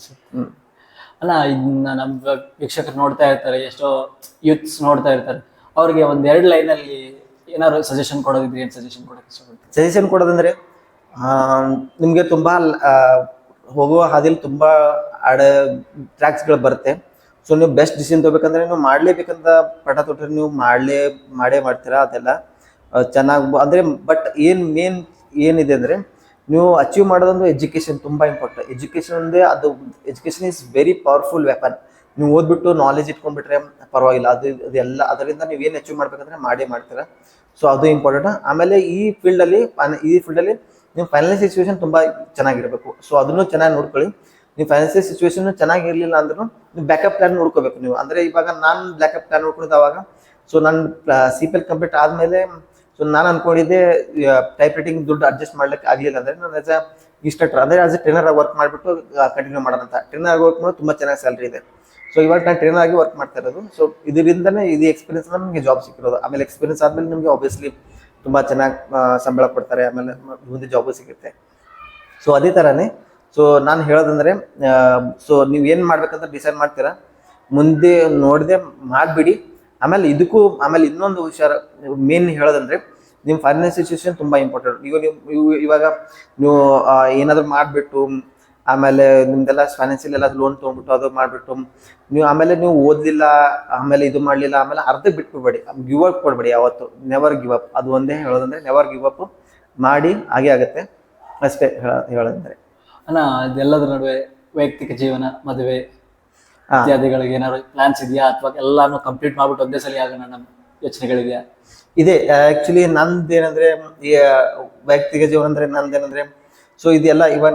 ಅಲ್ಲ, ಇದನ್ನ ನಮ್ಮ ವೀಕ್ಷಕರು ನೋಡ್ತಾ ಇರ್ತಾರೆ, ಎಷ್ಟೋ ಯೂತ್ಸ್ ನೋಡ್ತಾ ಇರ್ತಾರೆ. ಅವ್ರಿಗೆ 1-2 ಲೈನಲ್ಲಿ ಏನಾದ್ರು ಸಜೆಷನ್ ಕೊಡೋದಿದ್ರೆ ಏನು ಸಜೆಷನ್ ಕೊಡೋಕೆ ಇಷ್ಟಪಡ್ತೀನಿ? ಸಜೆಷನ್ ಕೊಡೋದಂದ್ರೆ, ನಿಮಗೆ ತುಂಬಾ ಹೋಗುವ ಹಾದಿಯಲ್ಲಿ ತುಂಬಾ ಟ್ರ್ಯಾಕ್ಸ್ಗಳು ಬರುತ್ತೆ. ಸೊ ನೀವು ಬೆಸ್ಟ್ ಡಿಸಿಷನ್ ತಗೋಬೇಕಂದ್ರೆ ನೀವು ಮಾಡಲೇಬೇಕಂತ ಪಟ ತೊಟ್ಟರೆ ನೀವು ಮಾಡೇ ಮಾಡ್ತೀರಾ. ಅದೆಲ್ಲ ಚೆನ್ನಾಗಿ ಅಂದ್ರೆ, ಬಟ್ ಏನಿದೆ ಅಂದ್ರೆ ನೀವು ಅಚೀವ್ ಮಾಡೋದೊಂದು ಎಜುಕೇಶನ್ ತುಂಬಾ important. Education is very powerful weapon. ನೀವು ಓದ್ಬಿಟ್ಟು ನಾಲೆಜ್ ಇಟ್ಕೊಂಡ್ಬಿಟ್ರೆ ಪರವಾಗಿಲ್ಲ, ಅದೆಲ್ಲ ಅದರಿಂದ ನೀವೇನು ಅಚೀವ್ ಮಾಡ್ಬೇಕಂದ್ರೆ ಮಾಡೇ ಮಾಡ್ತೀರಾ. ಸೊ ಅದು ಇಂಪಾರ್ಟೆಂಟ್. ಆಮೇಲೆ ಈ ಫೀಲ್ಡಲ್ಲಿ ನೀವು ಫೈನಾನ್ಷಿಯಲ್ ಸಿಚುವೇಶನ್ ತುಂಬ ಚೆನ್ನಾಗಿರಬೇಕು. ಸೊ ಅದನ್ನು ಚೆನ್ನಾಗಿ ನೋಡ್ಕೊಳ್ಳಿ. ನೀವು ಫೈನಾನ್ಷಿಯಲ್ ಸಿಚುವೇಶನ್ ಚೆನ್ನಾಗಿರಲಿಲ್ಲ ಅಂದ್ರೂ ನೀವು ಬ್ಯಾಕಪ್ ಪ್ಲಾನ್ ನೋಡ್ಕೋಬೇಕು ನೀವು. ಅಂದರೆ ಇವಾಗ ನಾನು ಬ್ಯಾಕಪ್ ಪ್ಲಾನ್ ನೋಡ್ಕೊಂಡಿದ್ದೆ ಅವಾಗ. ಸೊ ನಾನು CPL ಕಂಪ್ಲೀಟ್ ಆದಮೇಲೆ ಸೊ ನಾನು ಅನ್ಕೊಂಡಿದ್ದೆ ಟೈಪ್ ರೈಟಿಂಗ್ ದುಡ್ಡು ಅಡ್ಜಸ್ಟ್ ಮಾಡ್ಲಿಕ್ಕೆ ಆಗಲಿಲ್ಲ ಅಂದರೆ ನಾನು ಆಸ್ ಅ ಇನ್ಸ್ಟ್ರಕ್ಟರ್ ಅಂದರೆ ಆಸ್ ಎ ಟ್ರೈನರ್ ಆಗಿ ವರ್ಕ್ ಮಾಡಿಬಿಟ್ಟು ಕಂಟಿನ್ಯೂ ಮಾಡೋಣ ಅಂತ. ಟ್ರೈನರ್ ಆಗಿ ವರ್ಕ್ ಮಾಡೋದು ತುಂಬ ಚೆನ್ನಾಗಿ ಸ್ಯಾಲ್ರಿ ಇದೆ. ಸೊ ಇವಾಗ ನಾನು ಟ್ರೈನರ್ ಆಗಿ ವರ್ಕ್ ಮಾಡ್ತಾ ಇರೋದು. ಸೊ ಇದರಿಂದನೇ ಇದು ಎಕ್ಸ್ಪೀರಿಯನ್ಸ್ ನಮಗೆ ಜಾಬ್ ಸಿಕ್ಕಿರೋದು. ಆಮೇಲೆ ಎಕ್ಸ್ಪೀರಿಯನ್ಸ್ ಆದಮೇಲೆ ನಿಮಗೆ ಆಬ್ವಿಯಸ್ಲಿ ತುಂಬ ಚೆನ್ನಾಗಿ ಸಂಬಳ ಕೊಡ್ತಾರೆ, ಆಮೇಲೆ ಮುಂದೆ ಜಾಬು ಸಿಗುತ್ತೆ. ಸೊ ಅದೇ ಥರನೇ ಸೊ ನಾನು ಹೇಳೋದಂದರೆ ಸೊ ನೀವು ಏನು ಮಾಡ್ಬೇಕಂತ ಡಿಸೈಡ್ ಮಾಡ್ತೀರಾ, ಮುಂದೆ ನೋಡದೆ ಮಾಡಿಬಿಡಿ. ಆಮೇಲೆ ಇನ್ನೊಂದು ಹುಷಾರು ಮೇನ್ ಹೇಳೋದಂದರೆ ನಿಮ್ಮ ಫೈನಾನ್ಷಿಯಲ್ ಸಿಚುವೇಶನ್ ತುಂಬ ಇಂಪಾರ್ಟೆಂಟ್. ಇವಾಗ ನೀವು ಏನಾದರೂ ಮಾಡಿಬಿಟ್ಟು ಆಮೇಲೆ ನಿಮ್ದೆಲ್ಲ ಫೈನಾನ್ಷಿಯಲ್ ಎಲ್ಲ ಲೋನ್ ತೊಗೊಂಡ್ಬಿಟ್ಟು ಅದು ಮಾಡಿಬಿಟ್ಟು ನೀವು ಓದಲಿಲ್ಲ, ಆಮೇಲೆ ಇದು ಮಾಡಲಿಲ್ಲ, ಆಮೇಲೆ ಅರ್ಧಕ್ಕೆ ಬಿಟ್ಬಿಡ್ಬೇಡಿ. ಗಿವ್ ಅಪ್ ಕೊಡಬೇಡಿ ಯಾವತ್ತು. Never give up. ಅದು ಒಂದೇ ಹೇಳೋದಂದರೆ ನೆವರ್ ಗಿವ್ ಅಪ್ ಮಾಡಿ, ಹಾಗೆ ಆಗುತ್ತೆ ಅಷ್ಟೇ ಹೇಳೋದಂದರೆ. ಅಣ್ಣ, ಇದೆಲ್ಲದರ ನಡುವೆ ವೈಯಕ್ತಿಕ ಜೀವನ, ಮದುವೆ ಇತ್ಯಾದಿಗಳಿಗೆ ಏನಾದ್ರು ಪ್ಲಾನ್ಸ್ ಇದೆಯಾ, ಅಥವಾ ಎಲ್ಲಾನು ಕಂಪ್ಲೀಟ್ ಮಾಡ್ಬಿಟ್ಟು ಒಂದೇ ಸಲ ಆಗೋಣ ನಮ್ಮ ಯೋಚನೆಗಳಿದೆಯಾ? ಇದೆ. ಆ್ಯಕ್ಚುಲಿ ನಂದೇನಂದರೆ ಈ ವೈಯಕ್ತಿಕ ಜೀವನ ಅಂದರೆ ನಂದೇನಂದರೆ ಸೊ ಇದೆಲ್ಲ ಇವಾಗ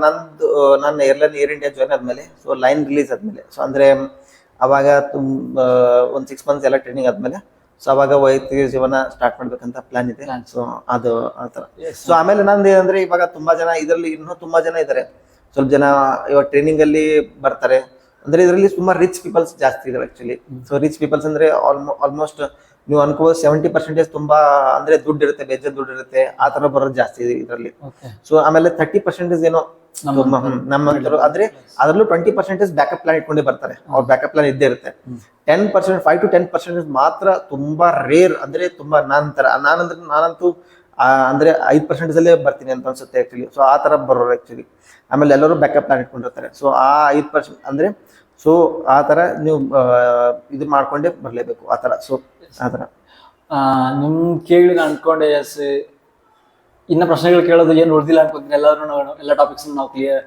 ನಾನು ಏರ್ ಇಂಡಿಯಾ ಜಾಯ್ನ್ ಆದಮೇಲೆ, ಸೊ ಲೈನ್ ರಿಲೀಸ್ ಆದಮೇಲೆ, ಸೊ ಅಂದರೆ ಅವಾಗ ಒಂದು 6 months ಎಲ್ಲ ಟ್ರೈನಿಂಗ್ ಆದಮೇಲೆ ಸೊ ಅವಾಗ ವೈಯಕ್ತಿಕ ಜೀವನ ಸ್ಟಾರ್ಟ್ ಮಾಡ್ಬೇಕಂತ ಪ್ಲಾನ್ ಇದೆ. ಸೊ ಅದು ಆ ಥರ. ಸೊ ಆಮೇಲೆ ನಂದು ಏನಂದರೆ ಇವಾಗ ತುಂಬ ಜನ ಇದರಲ್ಲಿ ಇನ್ನೂ ತುಂಬ ಜನ ಇದ್ದಾರೆ. ಸ್ವಲ್ಪ ಜನ ಇವಾಗ ಟ್ರೈನಿಂಗಲ್ಲಿ ಬರ್ತಾರೆ. ಅಂದರೆ ಇದರಲ್ಲಿ ತುಂಬ ರಿಚ್ ಪೀಪಲ್ಸ್ ಜಾಸ್ತಿ ಇದ್ದಾರೆ ಆ್ಯಕ್ಚುಲಿ. ಸೊ ರಿಚ್ ಪೀಪಲ್ಸ್ ಅಂದರೆ ಆಲ್ಮೋಸ್ಟ್ ನೀವು ಅನ್ಕೋ 70% ತುಂಬ ಅಂದರೆ ದುಡ್ಡು ಇರುತ್ತೆ, ಬೇಜಾನ್ ದುಡ್ಡು ಇರುತ್ತೆ, ಆ ಥರ ಬರೋದು ಜಾಸ್ತಿ ಇದೆ ಇದರಲ್ಲಿ. ಸೊ ಆಮೇಲೆ 30% ಏನೋ ನಮ್ಮಂತರು ಅಂದರೆ ಅದರಲ್ಲೂ 20% ಬ್ಯಾಕಪ್ ಪ್ಲಾನ್ ಇಟ್ಕೊಂಡೇ ಬರ್ತಾರೆ. ಅವ್ರ ಬ್ಯಾಕಪ್ ಪ್ಲಾನ್ ಇದ್ದೇ ಇರುತ್ತೆ. 10%, 5 to 10% ಮಾತ್ರ ತುಂಬ ರೇರ್. ಅಂದರೆ ತುಂಬ ನಾನಂತೂ ಅಂದರೆ 5% ಬರ್ತೀನಿ ಅಂತ ಅನ್ಸುತ್ತೆ ಆ್ಯಕ್ಚುಲಿ. ಸೊ ಆ ಥರ ಬರೋರು ಆ್ಯಕ್ಚುಲಿ. ಆಮೇಲೆ ಎಲ್ಲರೂ ಬ್ಯಾಕಪ್ ಪ್ಲಾನ್ ಇಟ್ಕೊಂಡಿರ್ತಾರೆ. ಸೊ ಆ 5% ಅಂದರೆ ಸೊ ಆ ಥರ ನೀವು ಇದು ಮಾಡ್ಕೊಂಡೇ ಬರಲೇಬೇಕು ಆ ಥರ. ಸೊ ಆ ಥರ ನಿಮ್ ಕೇಳಿ ನಾನು ಅನ್ಕೊಂಡೆ. ಎಸ್, ಇನ್ನ ಪ್ರಶ್ನೆಗಳು ಕೇಳೋದು ಏನು ಉಳಿದಿಲ್ಲ ಅನ್ಕೊಂತೀನಿ. ಎಲ್ಲ ಟಾಪಿಕ್ಸ್ ನಾವು ಕ್ಲಿಯರ್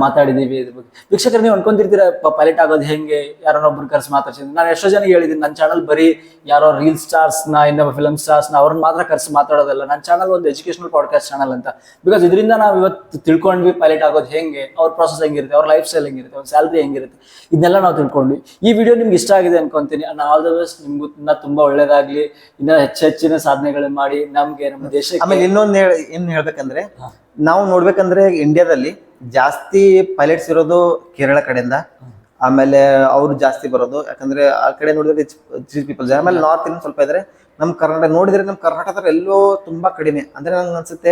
ಮಾತಾಡಿದೀವಿ ಇದ್ರ ಬಗ್ಗೆ. ವೀಕ್ಷಕರು, ನೀವು ಅನ್ಕೊಂತಿರ್ತೀರ ಪೈಲಟ್ ಆಗೋದು ಹೆಂಗೆ, ಯಾರನ್ನೊಬ್ರು ಕರ್ಸಿ ಮಾತಾಡ್ಸಿದ್ದೀನಿ. ನಾನು ಎಷ್ಟೋ ಜನ ಹೇಳಿದ್ದೀನಿ, ನನ್ನ ಚಾನಲ್ ಬರೀ ಯಾರೋ ರೀಲ್ ಸ್ಟಾರ್ಸ್ನ, ಇನ್ನ ಫಿಲಮ್ ಸ್ಟಾರ್ಸ್ನ ಅವ್ರನ್ನ ಮಾತ್ರ ಕರ್ಸಿ ಮಾತಾಡೋದಲ್ಲ. ನನ್ನ ಚಾನಲ್ ಒಂದು ಎಜುಕೇಶನಲ್ ಪಾಡ್ಕಾಸ್ಟ್ ಚಾನಲ್ ಅಂತ. ಬಿಕಾಸ್ ಇದರಿಂದ ನಾವು ಇವತ್ತು ತಿಳ್ಕೊಂಡ್ವಿ ಪೈಲಟ್ ಆಗೋದು ಹೆಂಗೆ, ಅವ್ರ ಪ್ರಾಸೆಸ್ ಹೆಂಗಿರುತ್ತೆ, ಅವ್ರ ಲೈಫ್ ಸ್ಟೈಲ್ ಹೆಂಗಿರುತ್ತೆ, ಅವ್ರ ಸ್ಯಾಲ್ರಿ ಹೆಂಗಿರುತ್ತೆ, ಇದನ್ನೆಲ್ಲ ನಾವು ತಿಳ್ಕೊಂಡ್ವಿ. ಈ ವಿಡಿಯೋ ನಿಮ್ಗೆ ಇಷ್ಟ ಆಗಿದೆ ಅನ್ಕೊಂತೀನಿ. All the best. ನಿಮ್ಗೂ ಇನ್ನ ತುಂಬಾ ಒಳ್ಳೇದಾಗ್ಲಿ, ಇನ್ನ ಹೆಚ್ಚಿನ ಸಾಧನೆಗಳನ್ನ ಮಾಡಿ ನಮ್ಗೆ, ನಮ್ಮ ದೇಶಕ್ಕೆ. ಆಮೇಲೆ ಏನ್ ಹೇಳ್ಬೇಕಂದ್ರೆ, ನಾವು ನೋಡ್ಬೇಕಂದ್ರೆ ಇಂಡಿಯಾದಲ್ಲಿ ಜಾಸ್ತಿ ಪೈಲಟ್ಸ್ ಇರೋದು ಕೇರಳ ಕಡೆಯಿಂದ. ಆಮೇಲೆ ಅವ್ರು ಜಾಸ್ತಿ ಬರೋದು, ಯಾಕಂದ್ರೆ ಆ ಕಡೆ ನೋಡಿದ್ರೆ ರಿಚ್ ಪೀಪಲ್ಸ್. ಆಮೇಲೆ ನಾರ್ತ್ ಇಂದ ಸ್ವಲ್ಪ ಇದ್ರೆ. ನಮ್ಮ ಕರ್ನಾಟಕ ನೋಡಿದ್ರೆ ನಮ್ಮ ಕರ್ನಾಟಕದಲ್ಲಿ ಎಲ್ಲೋ ತುಂಬಾ ಕಡಿಮೆ. ಅಂದ್ರೆ ನಂಗೆ ಅನ್ಸುತ್ತೆ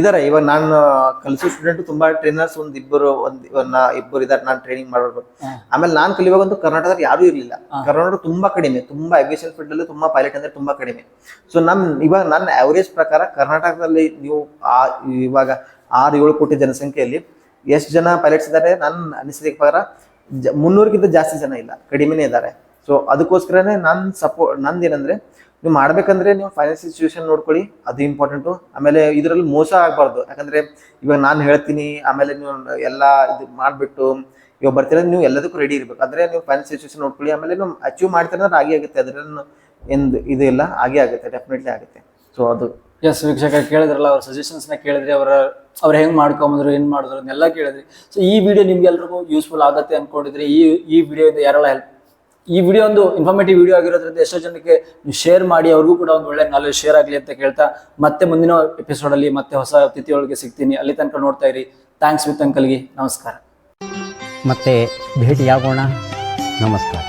ಇದಾರೆ. ಇವಾಗ ನಾನು ಕಲಿಸೋ ಸ್ಟೂಡೆಂಟ್ ತುಂಬಾ ಟ್ರೈನರ್ಸ್ ಇಬ್ಬರು ಇದ್ದಾರೆ ನಾನು ಟ್ರೈನಿಂಗ್ ಮಾಡೋರು. ಆಮೇಲೆ ನಾನು ಕಲಿಯುವಾಗಂತೂ ಕರ್ನಾಟಕದಲ್ಲಿ ಯಾರು ಇರ್ಲಿಲ್ಲ. ಕರ್ನಾಟಕ ತುಂಬಾ ಕಡಿಮೆ, ತುಂಬಾ ಏವಿಯೇಷನ್ ಫೀಲ್ಡ್ ಅಲ್ಲಿ ತುಂಬಾ ಪೈಲಟ್ ಅಂದ್ರೆ ತುಂಬಾ ಕಡಿಮೆ. ಸೊ ಇವಾಗ ನನ್ನ ಅವರೇಜ್ ಪ್ರಕಾರ ಕರ್ನಾಟಕದಲ್ಲಿ ನೀವು ಇವಾಗ 6-7 ಕೋಟಿ ಜನಸಂಖ್ಯೆಯಲ್ಲಿ ಎಷ್ಟು ಜನ ಪೈಲಟ್ಸ್ ಇದ್ದಾರೆ ನನ್ನ ಅನಿಸಿಕೆ ಪ್ರಕಾರ 300ಕ್ಕಿಂತ ಜಾಸ್ತಿ ಜನ ಇಲ್ಲ, ಕಡಿಮೆನೇ ಇದ್ದಾರೆ. ಸೊ ಅದಕ್ಕೋಸ್ಕರನೇ ನಂದೇನಂದ್ರೆ, ನೀವು ಮಾಡ್ಬೇಕಂದ್ರೆ ನೀವು ಫೈನಾನ್ಷಿಯಲ್ ಸಿಚುವೇಶನ್ ನೋಡ್ಕೊಳ್ಳಿ, ಅದು ಇಂಪಾರ್ಟೆಂಟು. ಆಮೇಲೆ ಇದರಲ್ಲಿ ಮೋಸ ಆಗಬಾರ್ದು. ಯಾಕಂದ್ರೆ ಇವಾಗ ನಾನು ಹೇಳ್ತೀನಿ, ಆಮೇಲೆ ನೀವು ಎಲ್ಲ ಇದು ಮಾಡಿಬಿಟ್ಟು ಇವಾಗ ಬರ್ತೀರ, ನೀವು ಎಲ್ಲದಕ್ಕೂ ರೆಡಿ ಇರಬೇಕು. ಅಂದರೆ ನೀವು ಫೈನಾನ್ಷಿಯಲ್ ಸಿಚುವೇಶನ್ ನೋಡ್ಕೊಳ್ಳಿ. ಆಮೇಲೆ ನೀವು ಅಚೀವ್ ಮಾಡ್ತೀರ ಅಂದ್ರೆ ಹಾಗೆ ಆಗುತ್ತೆ. ಅದರಲ್ಲಿ ಇದು ಇಲ್ಲ, ಹಾಗೆ ಆಗುತ್ತೆ, ಡೆಫಿನೆಟ್ಲಿ ಆಗುತ್ತೆ. ಸೊ ಅದು ಎಸ್, ವೀಕ್ಷಕರು ಕೇಳಿದ್ರಲ್ಲ, ಅವ್ರ ಸಜೆಷನ್ಸ್ನ ಕೇಳಿದ್ರಿ, ಅವ್ರು ಹೆಂಗೆ ಮಾಡ್ಕೊಂಬಂದ್ರು, ಏನು ಮಾಡಿದ್ರು ಅದನ್ನೆಲ್ಲ ಕೇಳಿದ್ರಿ. ಸೊ ಈ ವಿಡಿಯೋ ನಿಮ್ಗೆಲ್ರಿಗೂ ಯೂಸ್ಫುಲ್ ಆಗುತ್ತೆ ಅನ್ಕೊಂಡಿದ್ರಿ. ಈ ವಿಡಿಯೋದಿಂದ ಯಾರೆಲ್ಲ ಈ ವಿಡಿಯೋ ಒಂದು ಇನ್ಫಾರ್ಮೇಟಿವ್ ವಿಡಿಯೋ ಆಗಿರೋದ್ರಿಂದ ಎಷ್ಟೋ ಜನಕ್ಕೆ ನೀವು ಶೇರ್ ಮಾಡಿ, ಅವ್ರಿಗೂ ಕೂಡ ಒಂದು ಒಳ್ಳೆ ನಾಲೆಜ್ ಶೇರ್ ಆಗಲಿ ಅಂತ ಕೇಳ್ತಾ, ಮತ್ತೆ ಮುಂದಿನ ಎಪಿಸೋಡಲ್ಲಿ ಮತ್ತೆ ಹೊಸ ಅತಿಥಿಯೊಳಗೆ ಸಿಗ್ತೀನಿ. ಅಲ್ಲಿ ತನಕ ನೋಡ್ತಾ ಇರಿ. ಥ್ಯಾಂಕ್ಸ್ ವಿತ್ ಅಂಕಲ್ಗೆ. ನಮಸ್ಕಾರ. ಮತ್ತೆ ಭೇಟಿಯಾಗೋಣ. ನಮಸ್ಕಾರ.